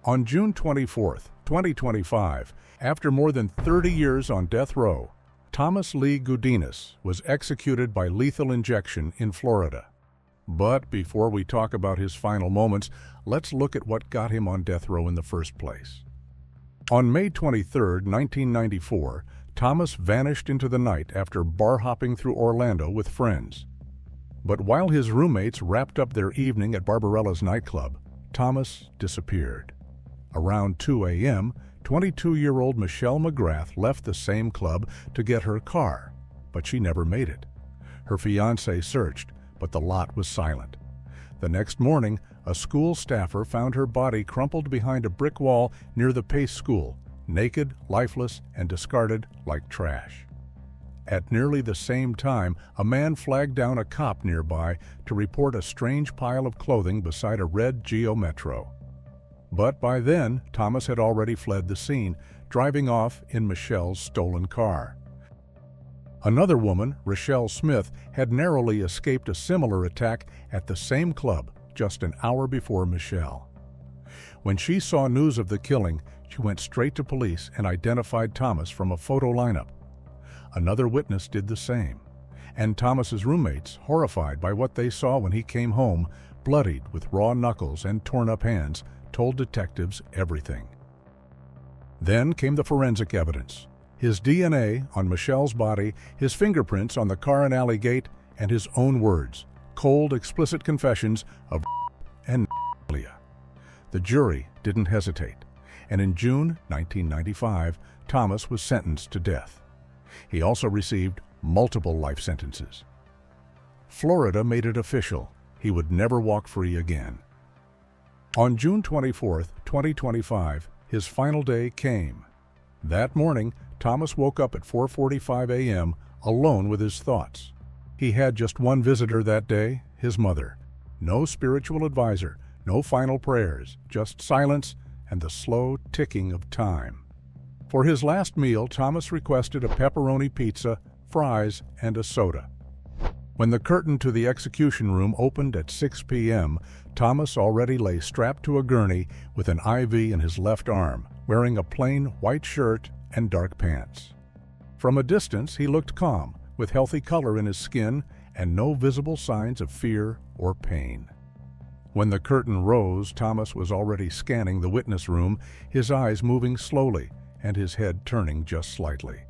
On June 24, 2025, after more than 30 years on death row, Thomas Lee Gudinas was executed by lethal injection in Florida. But before we talk about his final moments, let's look at what got him on death row in the first place. On May 23, 1994, Thomas vanished into the night after bar hopping through Orlando with friends. But while his roommates wrapped up their evening at Barbarella's nightclub, Thomas disappeared. Around 2 a.m., 22-year-old Michelle McGrath left the same club to get her car, but she never made it. Her fiancé searched, but the lot was silent. The next morning, a school staffer found her body crumpled behind a brick wall near the Pace School, naked, lifeless, and discarded like trash. At nearly the same time, a man flagged down a cop nearby to report a strange pile of clothing beside a red Geo Metro. But by then, Thomas had already fled the scene, driving off in Michelle's stolen car. Another woman, Rochelle Smith, had narrowly escaped a similar attack at the same club just an hour before Michelle. When she saw news of the killing, she went straight to police and identified Thomas from a photo lineup. Another witness did the same, and Thomas's roommates, horrified by what they saw when he came home, bloodied with raw knuckles and torn-up hands, told detectives everything. Then came the forensic evidence. His DNA on Michelle's body, his fingerprints on the car and alley gate, and his own words, cold, explicit confessions of and The jury didn't hesitate, and in June 1995, Thomas was sentenced to death. He also received multiple life sentences. Florida made it official. He would never walk free again. On June 24, 2025, his final day came. That morning, Thomas woke up at 4:45 a.m. alone with his thoughts. He had just one visitor that day, his mother. No spiritual advisor, no final prayers, just silence and the slow ticking of time. For his last meal, Thomas requested a pepperoni pizza, fries, and a soda. When the curtain to the execution room opened at 6 p.m., Thomas already lay strapped to a gurney with an IV in his left arm, wearing a plain white shirt and dark pants. From a distance, he looked calm, with healthy color in his skin and no visible signs of fear or pain. When the curtain rose, Thomas was already scanning the witness room, his eyes moving slowly and his head turning just slightly.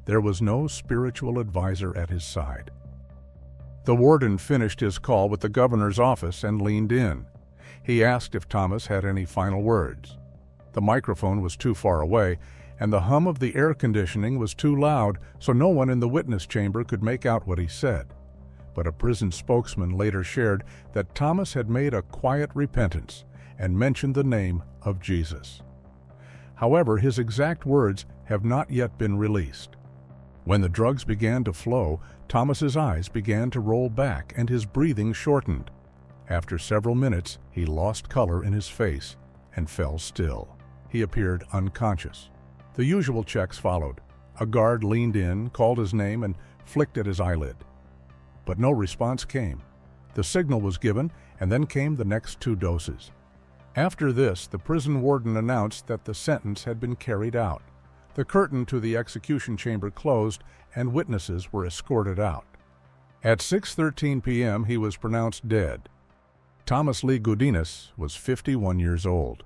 There was no spiritual advisor at his side. The warden finished his call with the governor's office and leaned in. He asked if Thomas had any final words. The microphone was too far away, and the hum of the air conditioning was too loud, so no one in the witness chamber could make out what he said. But a prison spokesman later shared that Thomas had made a quiet repentance and mentioned the name of Jesus. However, his exact words have not yet been released. When the drugs began to flow, Thomas's eyes began to roll back and his breathing shortened. After several minutes, he lost color in his face and fell still. He appeared unconscious. The usual checks followed. A guard leaned in, called his name, and flicked at his eyelid. But no response came. The signal was given, and then came the next 2 doses. After this, the prison warden announced that the sentence had been carried out. The curtain to the execution chamber closed, and witnesses were escorted out. At 6:13 p.m., he was pronounced dead. Thomas Lee Godinez was 51 years old.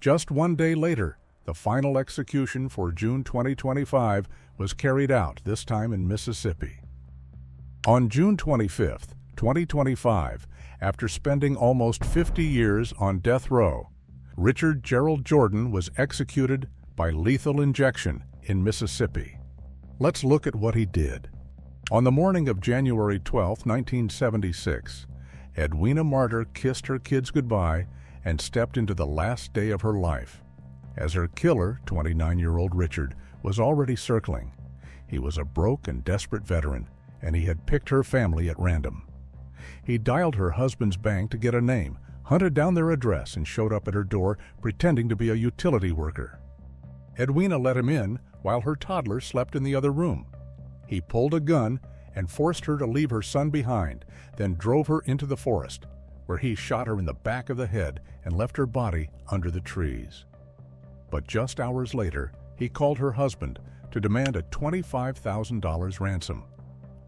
Just 1 day later, the final execution for June 2025 was carried out, this time in Mississippi. On June 25, 2025, after spending almost 50 years on death row, Richard Gerald Jordan was executed by lethal injection in Mississippi. Let's look at what he did. On the morning of January 12, 1976, Edwina Martyr kissed her kids goodbye and stepped into the last day of her life. As her killer, 29-year-old Richard, was already circling. He was a broke and desperate veteran, and he had picked her family at random. He dialed her husband's bank to get a name, hunted down their address, and showed up at her door pretending to be a utility worker. Edwina let him in while her toddler slept in the other room. He pulled a gun and forced her to leave her son behind, then drove her into the forest, where he shot her in the back of the head and left her body under the trees. But just hours later, he called her husband to demand a $25,000 ransom,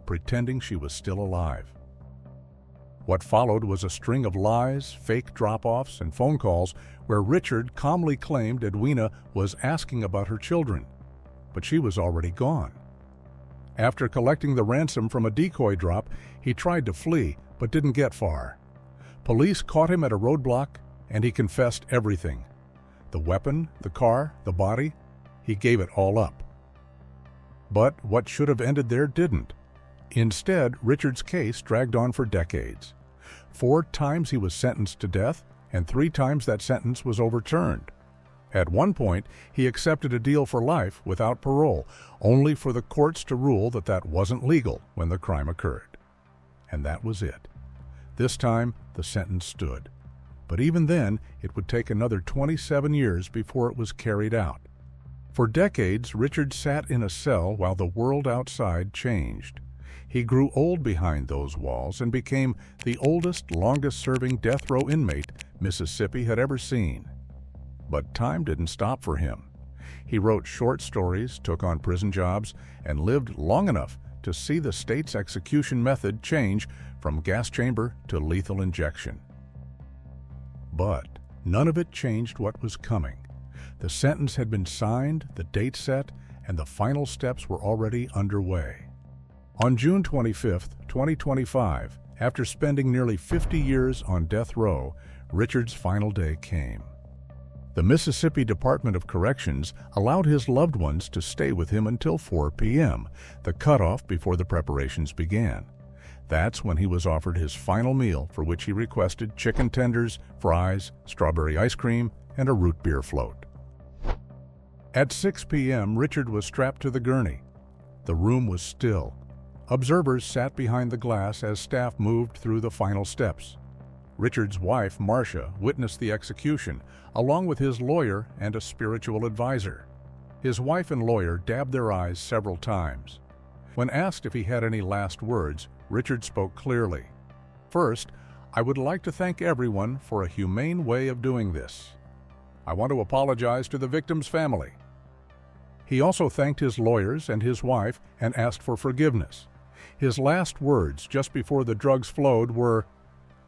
pretending she was still alive. What followed was a string of lies, fake drop-offs, and phone calls where Richard calmly claimed Edwina was asking about her children, but she was already gone. After collecting the ransom from a decoy drop, he tried to flee but didn't get far. Police caught him at a roadblock and he confessed everything. The weapon, the car, the body, he gave it all up. But what should have ended there didn't. Instead, Richard's case dragged on for decades. 4 times he was sentenced to death, and 3 times that sentence was overturned. At one point, he accepted a deal for life without parole, only for the courts to rule that that wasn't legal when the crime occurred. And that was it. This time, the sentence stood. But even then, it would take another 27 years before it was carried out. For decades, Richard sat in a cell while the world outside changed. He grew old behind those walls and became the oldest, longest-serving death row inmate Mississippi had ever seen. But time didn't stop for him. He wrote short stories, took on prison jobs, and lived long enough to see the state's execution method change from gas chamber to lethal injection. But none of it changed what was coming. The sentence had been signed, the date set, and the final steps were already underway. On June 25, 2025, after spending nearly 50 years on death row, Richard's final day came. The Mississippi Department of Corrections allowed his loved ones to stay with him until 4 p.m., the cutoff before the preparations began. That's when he was offered his final meal, for which he requested chicken tenders, fries, strawberry ice cream, and a root beer float. At 6 p.m., Richard was strapped to the gurney. The room was still. Observers sat behind the glass as staff moved through the final steps. Richard's wife, Marcia, witnessed the execution, along with his lawyer and a spiritual advisor. His wife and lawyer dabbed their eyes several times. When asked if he had any last words, Richard spoke clearly. "First, I would like to thank everyone for a humane way of doing this. I want to apologize to the victim's family." He also thanked his lawyers and his wife and asked for forgiveness. His last words just before the drugs flowed were,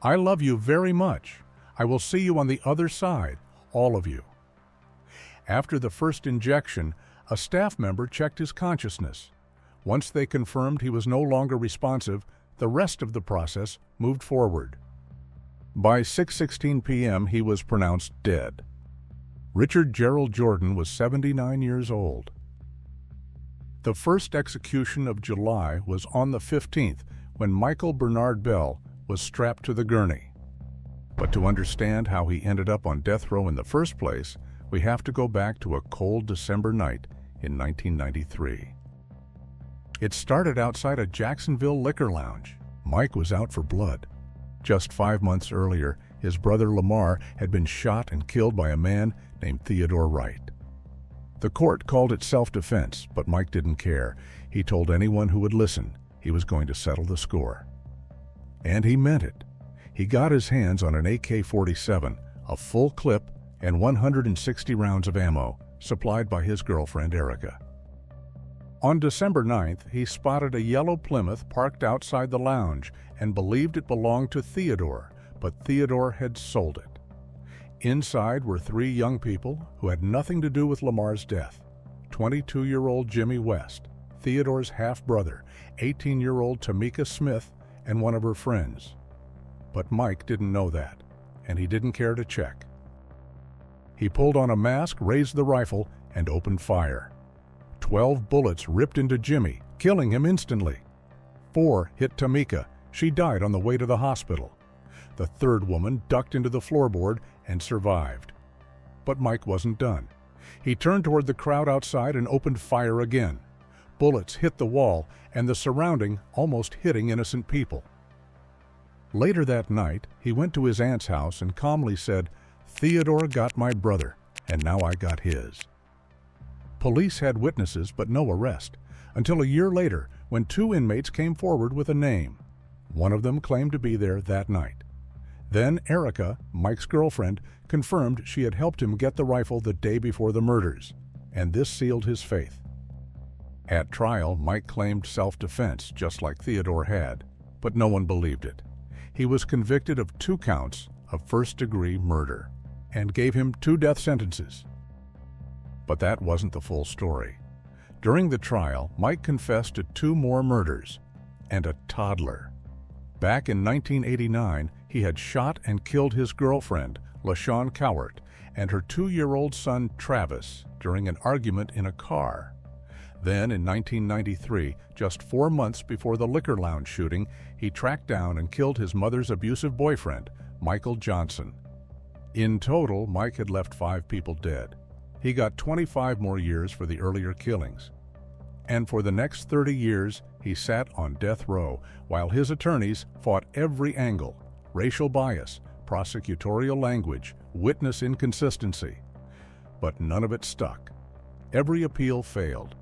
"I love you very much. I will see you on the other side, all of you." After the first injection, a staff member checked his consciousness. Once they confirmed he was no longer responsive, the rest of the process moved forward. By 6:16 p.m., he was pronounced dead. Richard Gerald Jordan was 79 years old. The first execution of July was on the 15th, when Michael Bernard Bell was strapped to the gurney. But to understand how he ended up on death row in the first place, we have to go back to a cold December night in 1993. It started outside a Jacksonville liquor lounge. Mike was out for blood. Just 5 months earlier, his brother Lamar had been shot and killed by a man named Theodore Wright. The court called it self-defense, but Mike didn't care. He told anyone who would listen he was going to settle the score. And he meant it. He got his hands on an AK-47, a full clip, and 160 rounds of ammo, supplied by his girlfriend Erica. On December 9th, he spotted a yellow Plymouth parked outside the lounge and believed it belonged to Theodore, but Theodore had sold it. Inside were 3 young people who had nothing to do with Lamar's death: 22-year-old Jimmy West, Theodore's half-brother, 18-year-old Tamika Smith, and one of her friends. But Mike didn't know that, and he didn't care to check. He pulled on a mask, raised the rifle, and opened fire. 12 bullets ripped into Jimmy, killing him instantly. 4 hit Tamika. She died on the way to the hospital. The third woman ducked into the floorboard and survived. But Mike wasn't done. He turned toward the crowd outside and opened fire again. Bullets hit the wall and the surrounding, almost hitting innocent people. Later that night, he went to his aunt's house and calmly said, "Theodore got my brother, and now I got his." Police had witnesses but no arrest, until a year later when 2 inmates came forward with a name. One of them claimed to be there that night. Then Erica, Mike's girlfriend, confirmed she had helped him get the rifle the day before the murders, and this sealed his faith. At trial, Mike claimed self-defense, just like Theodore had, but no one believed it. He was convicted of 2 counts of first-degree murder and gave him 2 death sentences. But that wasn't the full story. During the trial, Mike confessed to 2 more murders and a toddler. Back in 1989, he had shot and killed his girlfriend, LaShawn Cowart, and her 2-year-old son, Travis, during an argument in a car. Then, in 1993, just 4 months before the liquor lounge shooting, he tracked down and killed his mother's abusive boyfriend, Michael Johnson. In total, Mike had left 5 people dead. He got 25 more years for the earlier killings. And for the next 30 years, he sat on death row while his attorneys fought every angle: racial bias, prosecutorial language, witness inconsistency. But none of it stuck. Every appeal failed.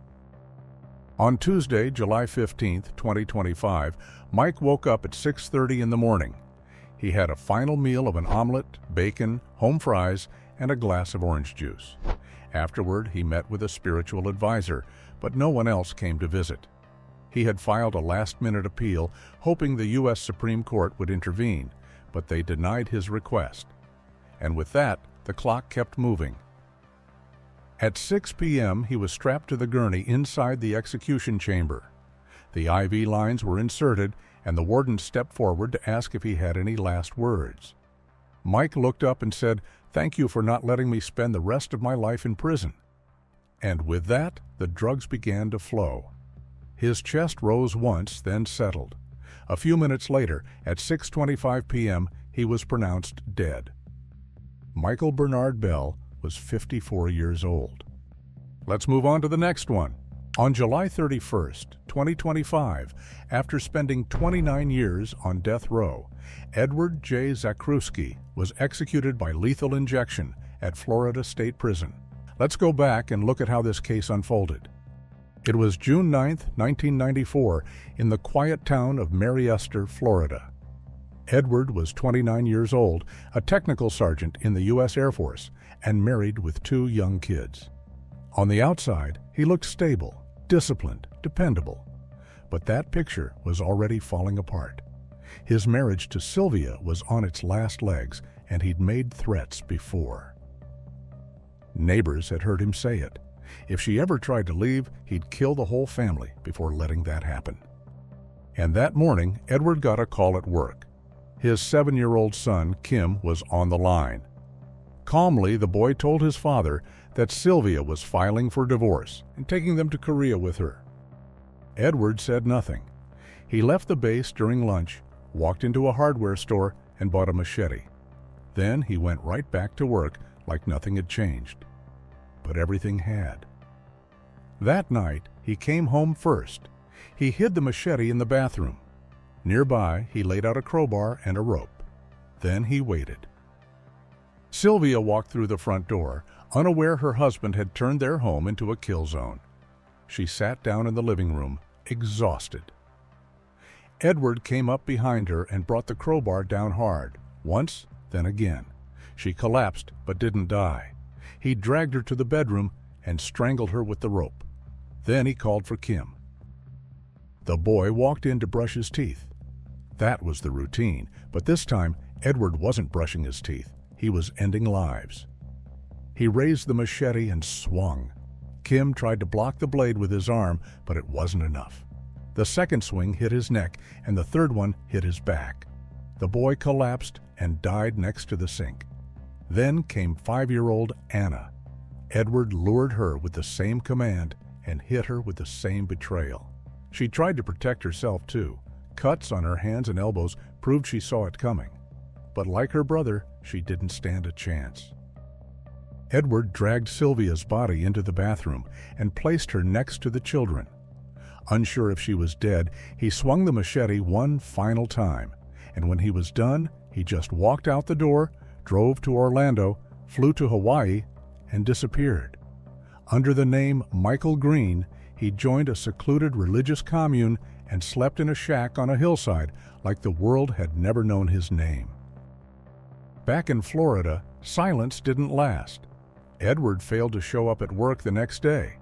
On Tuesday, July 15, 2025, Mike woke up at 6:30 in the morning. He had a final meal of an omelet, bacon, home fries, and a glass of orange juice. Afterward, he met with a spiritual advisor, but no one else came to visit. He had filed a last-minute appeal, hoping the U.S. Supreme Court would intervene, but they denied his request. And with that, the clock kept moving. At 6 p.m., he was strapped to the gurney inside the execution chamber. The IV lines were inserted, and the warden stepped forward to ask if he had any last words. Mike looked up and said, "Thank you for not letting me spend the rest of my life in prison." And with that, the drugs began to flow. His chest rose once, then settled. A few minutes later, at 6:25 p.m., he was pronounced dead. Michael Bernard Bell was 54 years old. Let's move on to the next one. On July 31st, 2025, after spending 29 years on death row, Edward J. Zakrzewski was executed by lethal injection at Florida State Prison. Let's go back and look at how this case unfolded. It was June 9, 1994, in the quiet town of Mariester, Florida. Edward was 29 years old, a technical sergeant in the U.S. Air Force, and married with 2 young kids. On the outside, he looked stable, disciplined, dependable. But that picture was already falling apart. His marriage to Sylvia was on its last legs, and he'd made threats before. Neighbors had heard him say it. If she ever tried to leave, he'd kill the whole family before letting that happen. And that morning, Edward got a call at work. His 7-year-old son, Kim, was on the line. Calmly, the boy told his father that Sylvia was filing for divorce and taking them to Korea with her. Edward said nothing. He left the base during lunch, walked into a hardware store, and bought a machete. Then he went right back to work like nothing had changed. But everything had. That night, he came home first. He hid the machete in the bathroom. Nearby, he laid out a crowbar and a rope. Then he waited. Sylvia walked through the front door, unaware her husband had turned their home into a kill zone. She sat down in the living room, exhausted. Edward came up behind her and brought the crowbar down hard, once, then again. She collapsed but didn't die. He dragged her to the bedroom and strangled her with the rope. Then he called for Kim. The boy walked in to brush his teeth. That was the routine, but this time Edward wasn't brushing his teeth. He was ending lives. He raised the machete and swung. Kim tried to block the blade with his arm, but it wasn't enough. The second swing hit his neck, and the third one hit his back. The boy collapsed and died next to the sink. Then came 5-year-old Anna. Edward lured her with the same command and hit her with the same betrayal. She tried to protect herself too. Cuts on her hands and elbows proved she saw it coming. But like her brother, she didn't stand a chance. Edward dragged Sylvia's body into the bathroom and placed her next to the children. Unsure if she was dead, he swung the machete one final time, and when he was done, he just walked out the door, drove to Orlando, flew to Hawaii, and disappeared. Under the name Michael Green, he joined a secluded religious commune and slept in a shack on a hillside like the world had never known his name. Back in Florida, silence didn't last. Edward failed to show up at work the next day.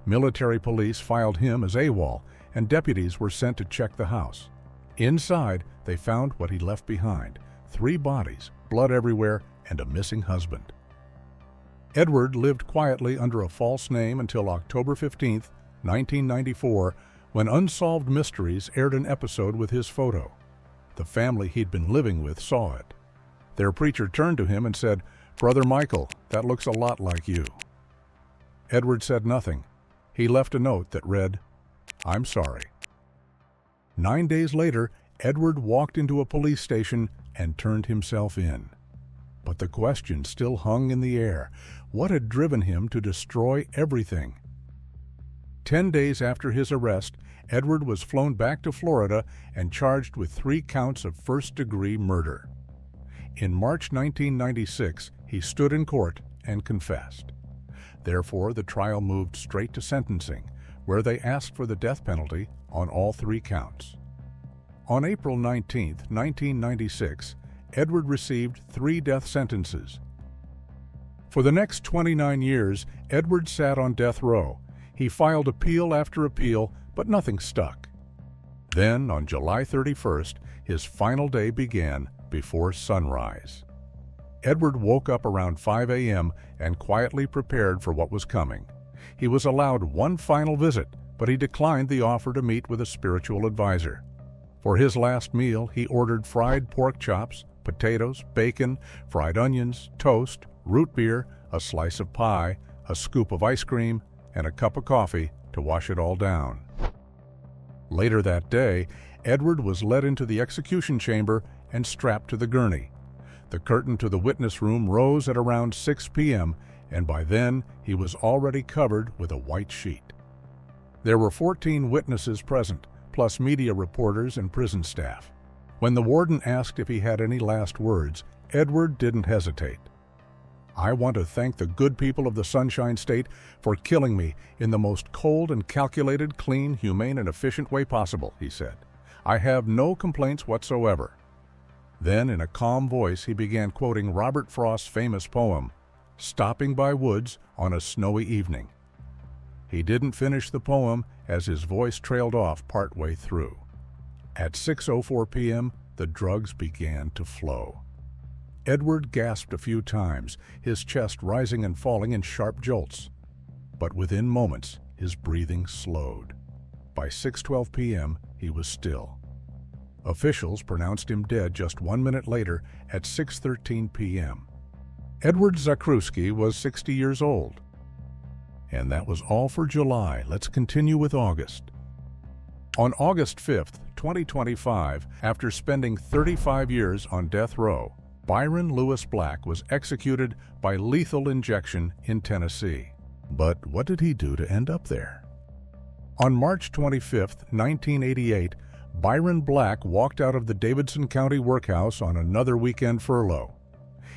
Military police filed him as AWOL, and deputies were sent to check the house. Inside, they found what he left behind: 3 bodies, blood everywhere, and a missing husband. Edward lived quietly under a false name until October 15, 1994, when Unsolved Mysteries aired an episode with his photo. The family he'd been living with saw it. Their preacher turned to him and said, "Brother Michael, that looks a lot like you." Edward said nothing. He left a note that read, "I'm sorry." 9 days later, Edward walked into a police station and turned himself in. But the question still hung in the air. What had driven him to destroy everything? 10 days after his arrest, Edward was flown back to Florida and charged with 3 counts of first-degree murder. In March 1996, he stood in court and confessed. Therefore, the trial moved straight to sentencing, where they asked for the death penalty on all 3 counts. On April 19, 1996, Edward received 3 death sentences. For the next 29 years, Edward sat on death row. He filed appeal after appeal, but nothing stuck. Then, on July 31st, his final day began before sunrise. Edward woke up around 5 a.m. and quietly prepared for what was coming. He was allowed one final visit, but he declined the offer to meet with a spiritual advisor. For his last meal, he ordered fried pork chops, potatoes, bacon, fried onions, toast, root beer, a slice of pie, a scoop of ice cream, and a cup of coffee to wash it all down. Later that day, Edward was led into the execution chamber and strapped to the gurney. The curtain to the witness room rose at around 6 p.m., and by then he was already covered with a white sheet. There were 14 witnesses present, plus media reporters and prison staff. When the warden asked if he had any last words, Edward didn't hesitate. "I want to thank the good people of the Sunshine State for killing me in the most cold and calculated, clean, humane, and efficient way possible," he said. "I have no complaints whatsoever." Then, in a calm voice, he began quoting Robert Frost's famous poem, "Stopping by Woods on a Snowy Evening." He didn't finish the poem as his voice trailed off partway through. At 6:04 p.m., the drugs began to flow. Edward gasped a few times, his chest rising and falling in sharp jolts. But within moments, his breathing slowed. By 6:12 p.m., he was still. Officials pronounced him dead just 1 minute later at 6:13 p.m. Edward Zakrzewski was 60 years old. And that was all for July. Let's continue with August. On August 5th, 2025, after spending 35 years on death row, Byron Lewis Black was executed by lethal injection in Tennessee. But what did he do to end up there? On March 25, 1988, Byron Black walked out of the Davidson County Workhouse on another weekend furlough.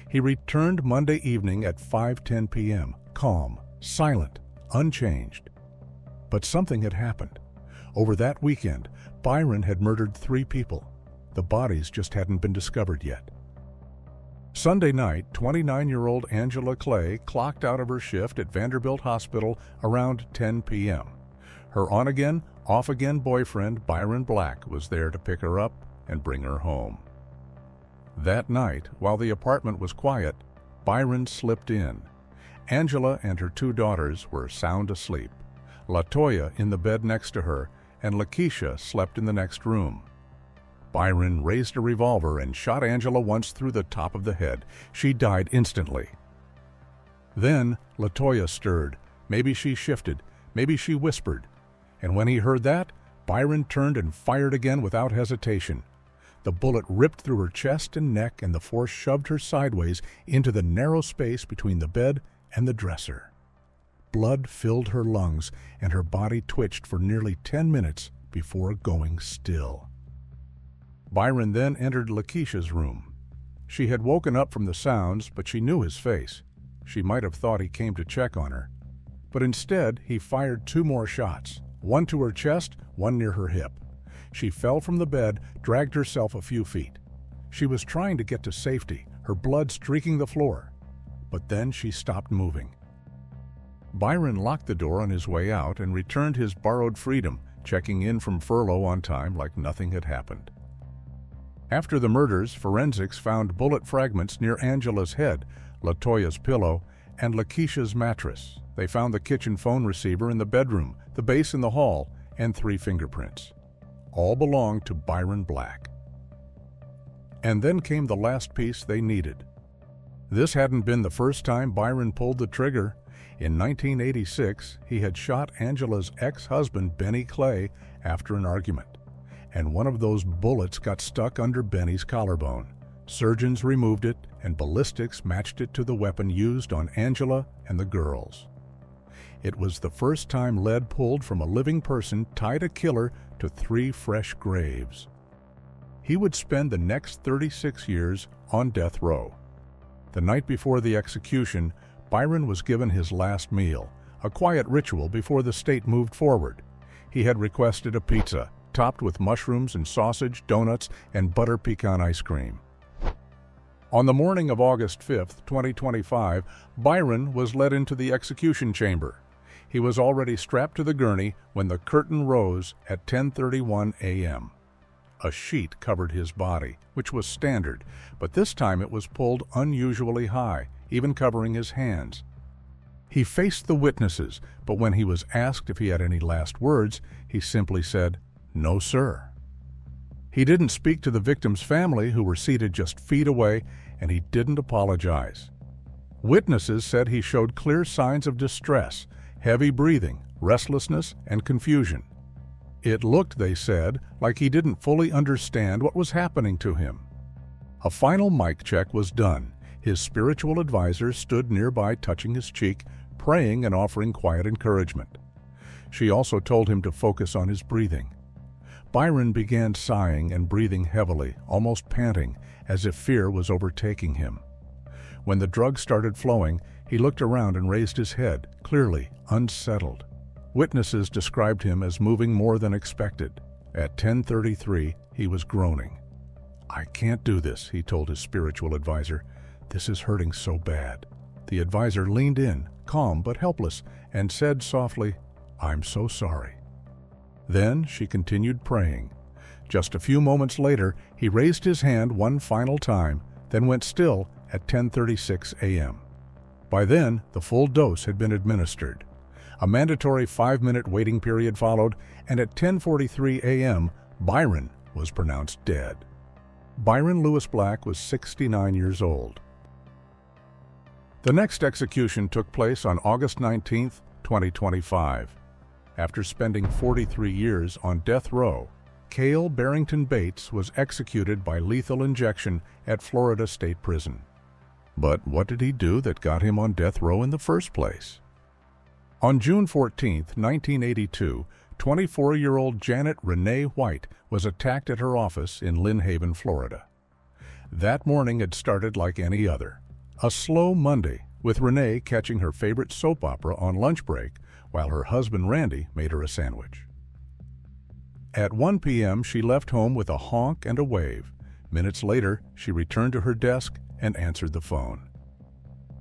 He returned Monday evening at 5:10 p.m., calm, silent, unchanged. But something had happened. Over that weekend, Byron had murdered 3 people. The bodies just hadn't been discovered yet. Sunday night, 29-year-old Angela Clay clocked out of her shift at Vanderbilt Hospital around 10 p.m. Her on-again, off-again boyfriend, Byron Black, was there to pick her up and bring her home. That night, while the apartment was quiet, Byron slipped in. Angela and her 2 daughters were sound asleep. LaToya in the bed next to her, and Lakeisha slept in the next room. Byron raised a revolver and shot Angela once through the top of the head. She died instantly. Then LaToya stirred. Maybe she shifted. Maybe she whispered. And when he heard that, Byron turned and fired again without hesitation. The bullet ripped through her chest and neck, and the force shoved her sideways into the narrow space between the bed and the dresser. Blood filled her lungs, and her body twitched for nearly 10 minutes before going still. Byron then entered Lakeisha's room. She had woken up from the sounds, but she knew his face. She might have thought he came to check on her. But instead, he fired 2 more shots, one to her chest, one near her hip. She fell from the bed, dragged herself a few feet. She was trying to get to safety, her blood streaking the floor. But then she stopped moving. Byron locked the door on his way out and returned his borrowed freedom, checking in from furlough on time like nothing had happened. After the murders, forensics found bullet fragments near Angela's head, LaToya's pillow, and Lakeisha's mattress. They found the kitchen phone receiver in the bedroom, the base in the hall, and 3 fingerprints. All belonged to Byron Black. And then came the last piece they needed. This hadn't been the first time Byron pulled the trigger. In 1986, he had shot Angela's ex-husband, Benny Clay, after an argument. And one of those bullets got stuck under Benny's collarbone. Surgeons removed it, and ballistics matched it to the weapon used on Angela and the girls. It was the first time lead pulled from a living person tied a killer to 3 fresh graves. He would spend the next 36 years on death row. The night before the execution, Byron was given his last meal, a quiet ritual before the state moved forward. He had requested a pizza, topped with mushrooms and sausage, donuts, and butter pecan ice cream. On the morning of August 5, 2025, Byron was led into the execution chamber. He was already strapped to the gurney when the curtain rose at 10:31 a.m. A sheet covered his body, which was standard, but this time it was pulled unusually high, even covering his hands. He faced the witnesses, but when he was asked if he had any last words, he simply said, "No, sir." He didn't speak to the victim's family, who were seated just feet away, and he didn't apologize. Witnesses said he showed clear signs of distress, heavy breathing, restlessness, and confusion. It looked, they said, like he didn't fully understand what was happening to him. A final mic check was done. His spiritual advisor stood nearby, touching his cheek, praying and offering quiet encouragement. She also told him to focus on his breathing. Byron began sighing and breathing heavily, almost panting, as if fear was overtaking him. When the drug started flowing, he looked around and raised his head, clearly unsettled. Witnesses described him as moving more than expected. At 10:33, he was groaning. "I can't do this," he told his spiritual advisor. "This is hurting so bad." The advisor leaned in, calm but helpless, and said softly, "I'm so sorry." Then she continued praying. Just a few moments later, he raised his hand one final time, then went still at 10:36 a.m. By then, the full dose had been administered. A mandatory 5-minute waiting period followed, and at 10:43 a.m., Byron was pronounced dead. Byron Lewis Black was 69 years old. The next execution took place on August 19, 2025. After spending 43 years on death row, Cale Barrington Bates was executed by lethal injection at Florida State Prison. But what did he do that got him on death row in the first place? On June 14, 1982, 24-year-old Janet Renee White was attacked at her office in Lynn Haven, Florida. That morning had started like any other. A slow Monday, with Renee catching her favorite soap opera on lunch break while her husband Randy made her a sandwich. At 1 p.m., she left home with a honk and a wave. Minutes later, she returned to her desk and answered the phone.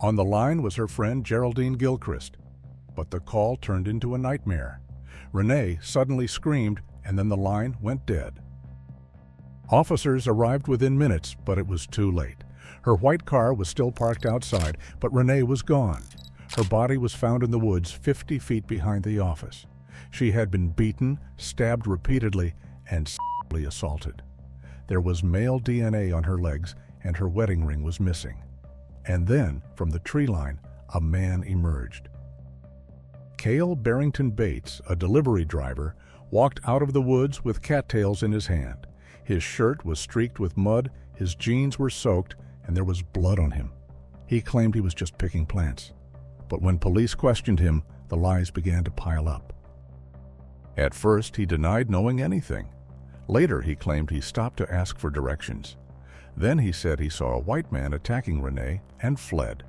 On the line was her friend Geraldine Gilchrist, but the call turned into a nightmare. Renee suddenly screamed, and then the line went dead. Officers arrived within minutes, but it was too late. Her white car was still parked outside, but Renee was gone. Her body was found in the woods 50 feet behind the office. She had been beaten, stabbed repeatedly, and sexually assaulted. There was male DNA on her legs, and her wedding ring was missing. And then, from the tree line, a man emerged. Cale Barrington Bates, a delivery driver, walked out of the woods with cattails in his hand. His shirt was streaked with mud, his jeans were soaked, and there was blood on him. He claimed he was just picking plants. But when police questioned him, the lies began to pile up. At first, he denied knowing anything. Later, he claimed he stopped to ask for directions. Then he said he saw a white man attacking Renee and fled.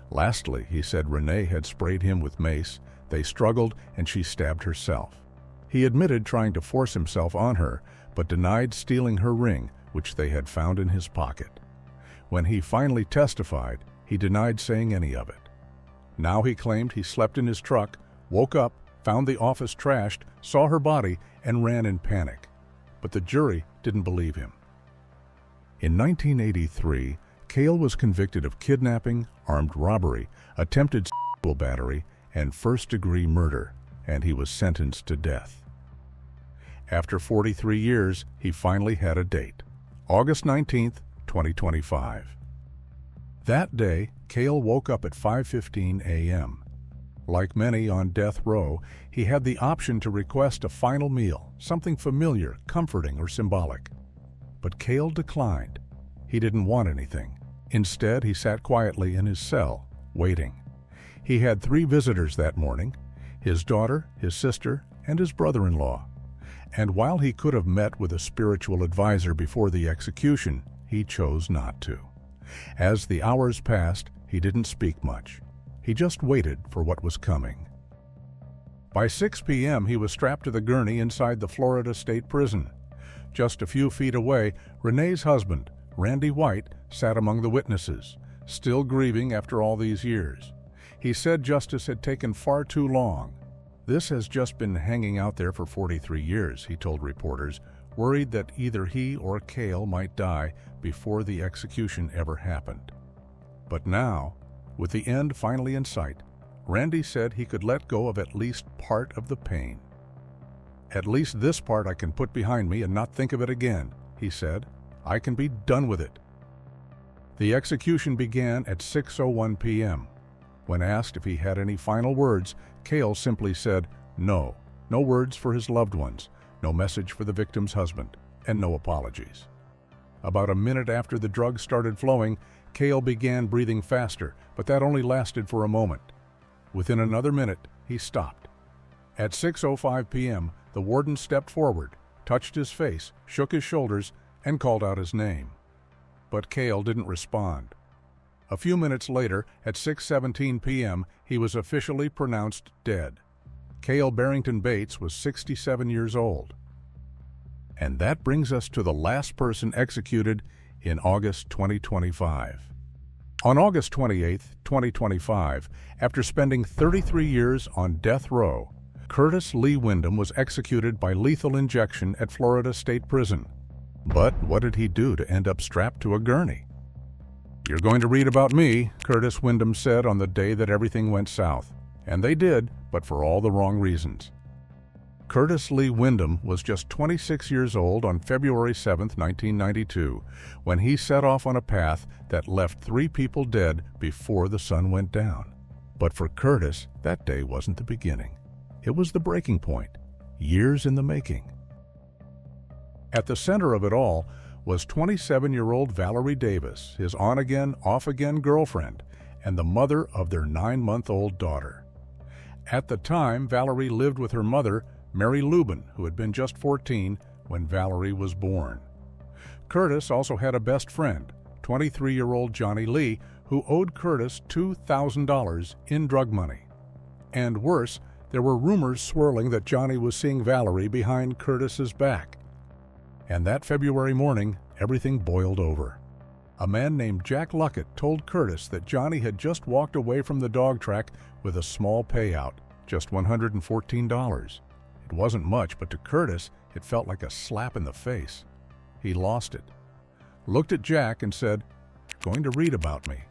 Lastly, he said Renee had sprayed him with mace, they struggled, and she stabbed herself. He admitted trying to force himself on her, but denied stealing her ring, which they had found in his pocket. When he finally testified, he denied saying any of it. Now he claimed he slept in his truck, woke up, found the office trashed, saw her body, and ran in panic. But the jury didn't believe him. In 1983, Cale was convicted of kidnapping, armed robbery, attempted sexual battery, and first-degree murder, and he was sentenced to death. After 43 years, he finally had a date, August 19, 2025. That day, Cale woke up at 5:15 a.m. Like many on death row, he had the option to request a final meal, something familiar, comforting, or symbolic. But Cale declined. He didn't want anything. Instead, he sat quietly in his cell, waiting. He had 3 visitors that morning, his daughter, his sister, and his brother-in-law. And while he could have met with a spiritual advisor before the execution, he chose not to. As the hours passed, he didn't speak much. He just waited for what was coming. By 6 p.m., he was strapped to the gurney inside the Florida State Prison. Just a few feet away, Renee's husband, Randy White, sat among the witnesses, still grieving after all these years. He said justice had taken far too long. This has just been hanging out there for 43 years, he told reporters, worried that either he or Cale might die before the execution ever happened. But now, with the end finally in sight, Randy said he could let go of at least part of the pain. "At least this part I can put behind me and not think of it again," he said. "I can be done with it." The execution began at 6:01 p.m. When asked if he had any final words, Cale simply said, no words for his loved ones, no message for the victim's husband, and no apologies. About a minute after the drugs started flowing, Cale began breathing faster, but that only lasted for a moment. Within another minute, he stopped. At 6:05 p.m., the warden stepped forward, touched his face, shook his shoulders, and called out his name. But Cale didn't respond. A few minutes later, at 6:17 p.m., he was officially pronounced dead. Cale Barrington Bates was 67 years old. And that brings us to the last person executed in August 2025. On August 28, 2025, after spending 33 years on death row, Curtis Lee Wyndham was executed by lethal injection at Florida State Prison. But what did he do to end up strapped to a gurney? "You're going to read about me," Curtis Wyndham said on the day that everything went south. And they did, but for all the wrong reasons. Curtis Lee Wyndham was just 26 years old on February 7, 1992, when he set off on a path that left 3 people dead before the sun went down. But for Curtis, that day wasn't the beginning. It was the breaking point, years in the making. At the center of it all was 27-year-old Valerie Davis, his on-again, off-again girlfriend, and the mother of their 9-month-old daughter. At the time, Valerie lived with her mother, Mary Lubin, who had been just 14 when Valerie was born. Curtis also had a best friend, 23-year-old Johnny Lee, who owed Curtis $2,000 in drug money. And worse, there were rumors swirling that Johnny was seeing Valerie behind Curtis's back. And that February morning, everything boiled over. A man named Jack Luckett told Curtis that Johnny had just walked away from the dog track with a small payout, just $114. It wasn't much, but to Curtis, it felt like a slap in the face. He lost it, looked at Jack and said, "Going to read about me."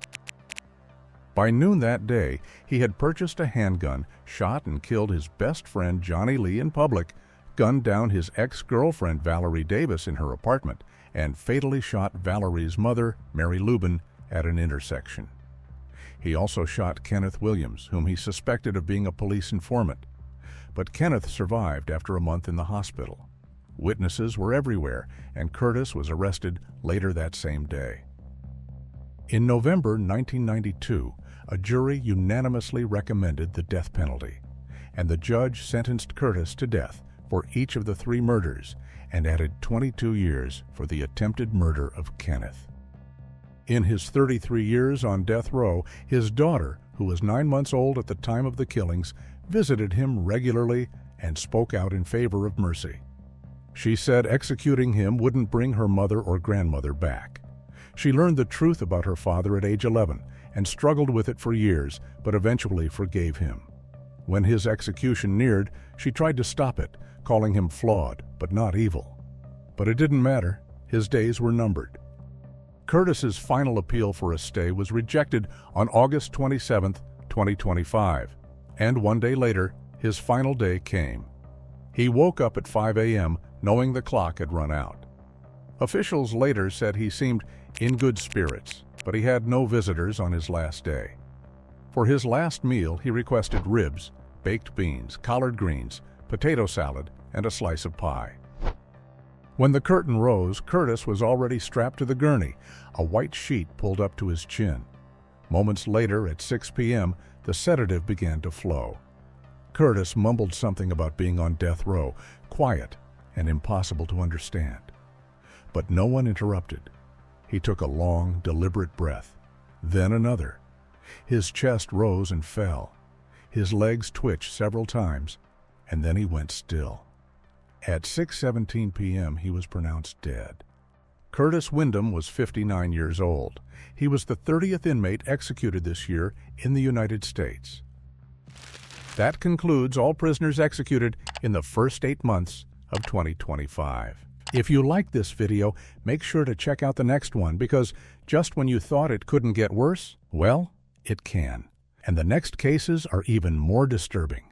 By noon that day, he had purchased a handgun, shot and killed his best friend Johnny Lee in public, gunned down his ex-girlfriend Valerie Davis in her apartment, and fatally shot Valerie's mother, Mary Lubin, at an intersection. He also shot Kenneth Williams, whom he suspected of being a police informant. But Kenneth survived after a month in the hospital. Witnesses were everywhere, and Curtis was arrested later that same day. In November 1992, a jury unanimously recommended the death penalty, and the judge sentenced Curtis to death for each of the 3 murders and added 22 years for the attempted murder of Kenneth. In his 33 years on death row, his daughter, who was 9 months old at the time of the killings, visited him regularly and spoke out in favor of mercy. She said executing him wouldn't bring her mother or grandmother back. She learned the truth about her father at age 11 and struggled with it for years, but eventually forgave him. When his execution neared, she tried to stop it, calling him flawed, but not evil. But it didn't matter. His days were numbered. Curtis's final appeal for a stay was rejected on August 27, 2025, and 1 day later, his final day came. He woke up at 5 a.m. knowing the clock had run out. Officials later said he seemed in good spirits, but he had no visitors on his last day. For his last meal, he requested ribs, baked beans, collard greens, potato salad, and a slice of pie. When the curtain rose, Curtis was already strapped to the gurney, a white sheet pulled up to his chin. Moments later, at 6 p.m., the sedative began to flow. Curtis mumbled something about being on death row, quiet and impossible to understand. But no one interrupted. He took a long, deliberate breath, then another. His chest rose and fell. His legs twitched several times, and then he went still. At 6:17 p.m., he was pronounced dead. Curtis Wyndham was 59 years old. He was the 30th inmate executed this year in the United States. That concludes all prisoners executed in the first 8 months of 2025. If you liked this video, make sure to check out the next one, because just when you thought it couldn't get worse, well, it can. And the next cases are even more disturbing.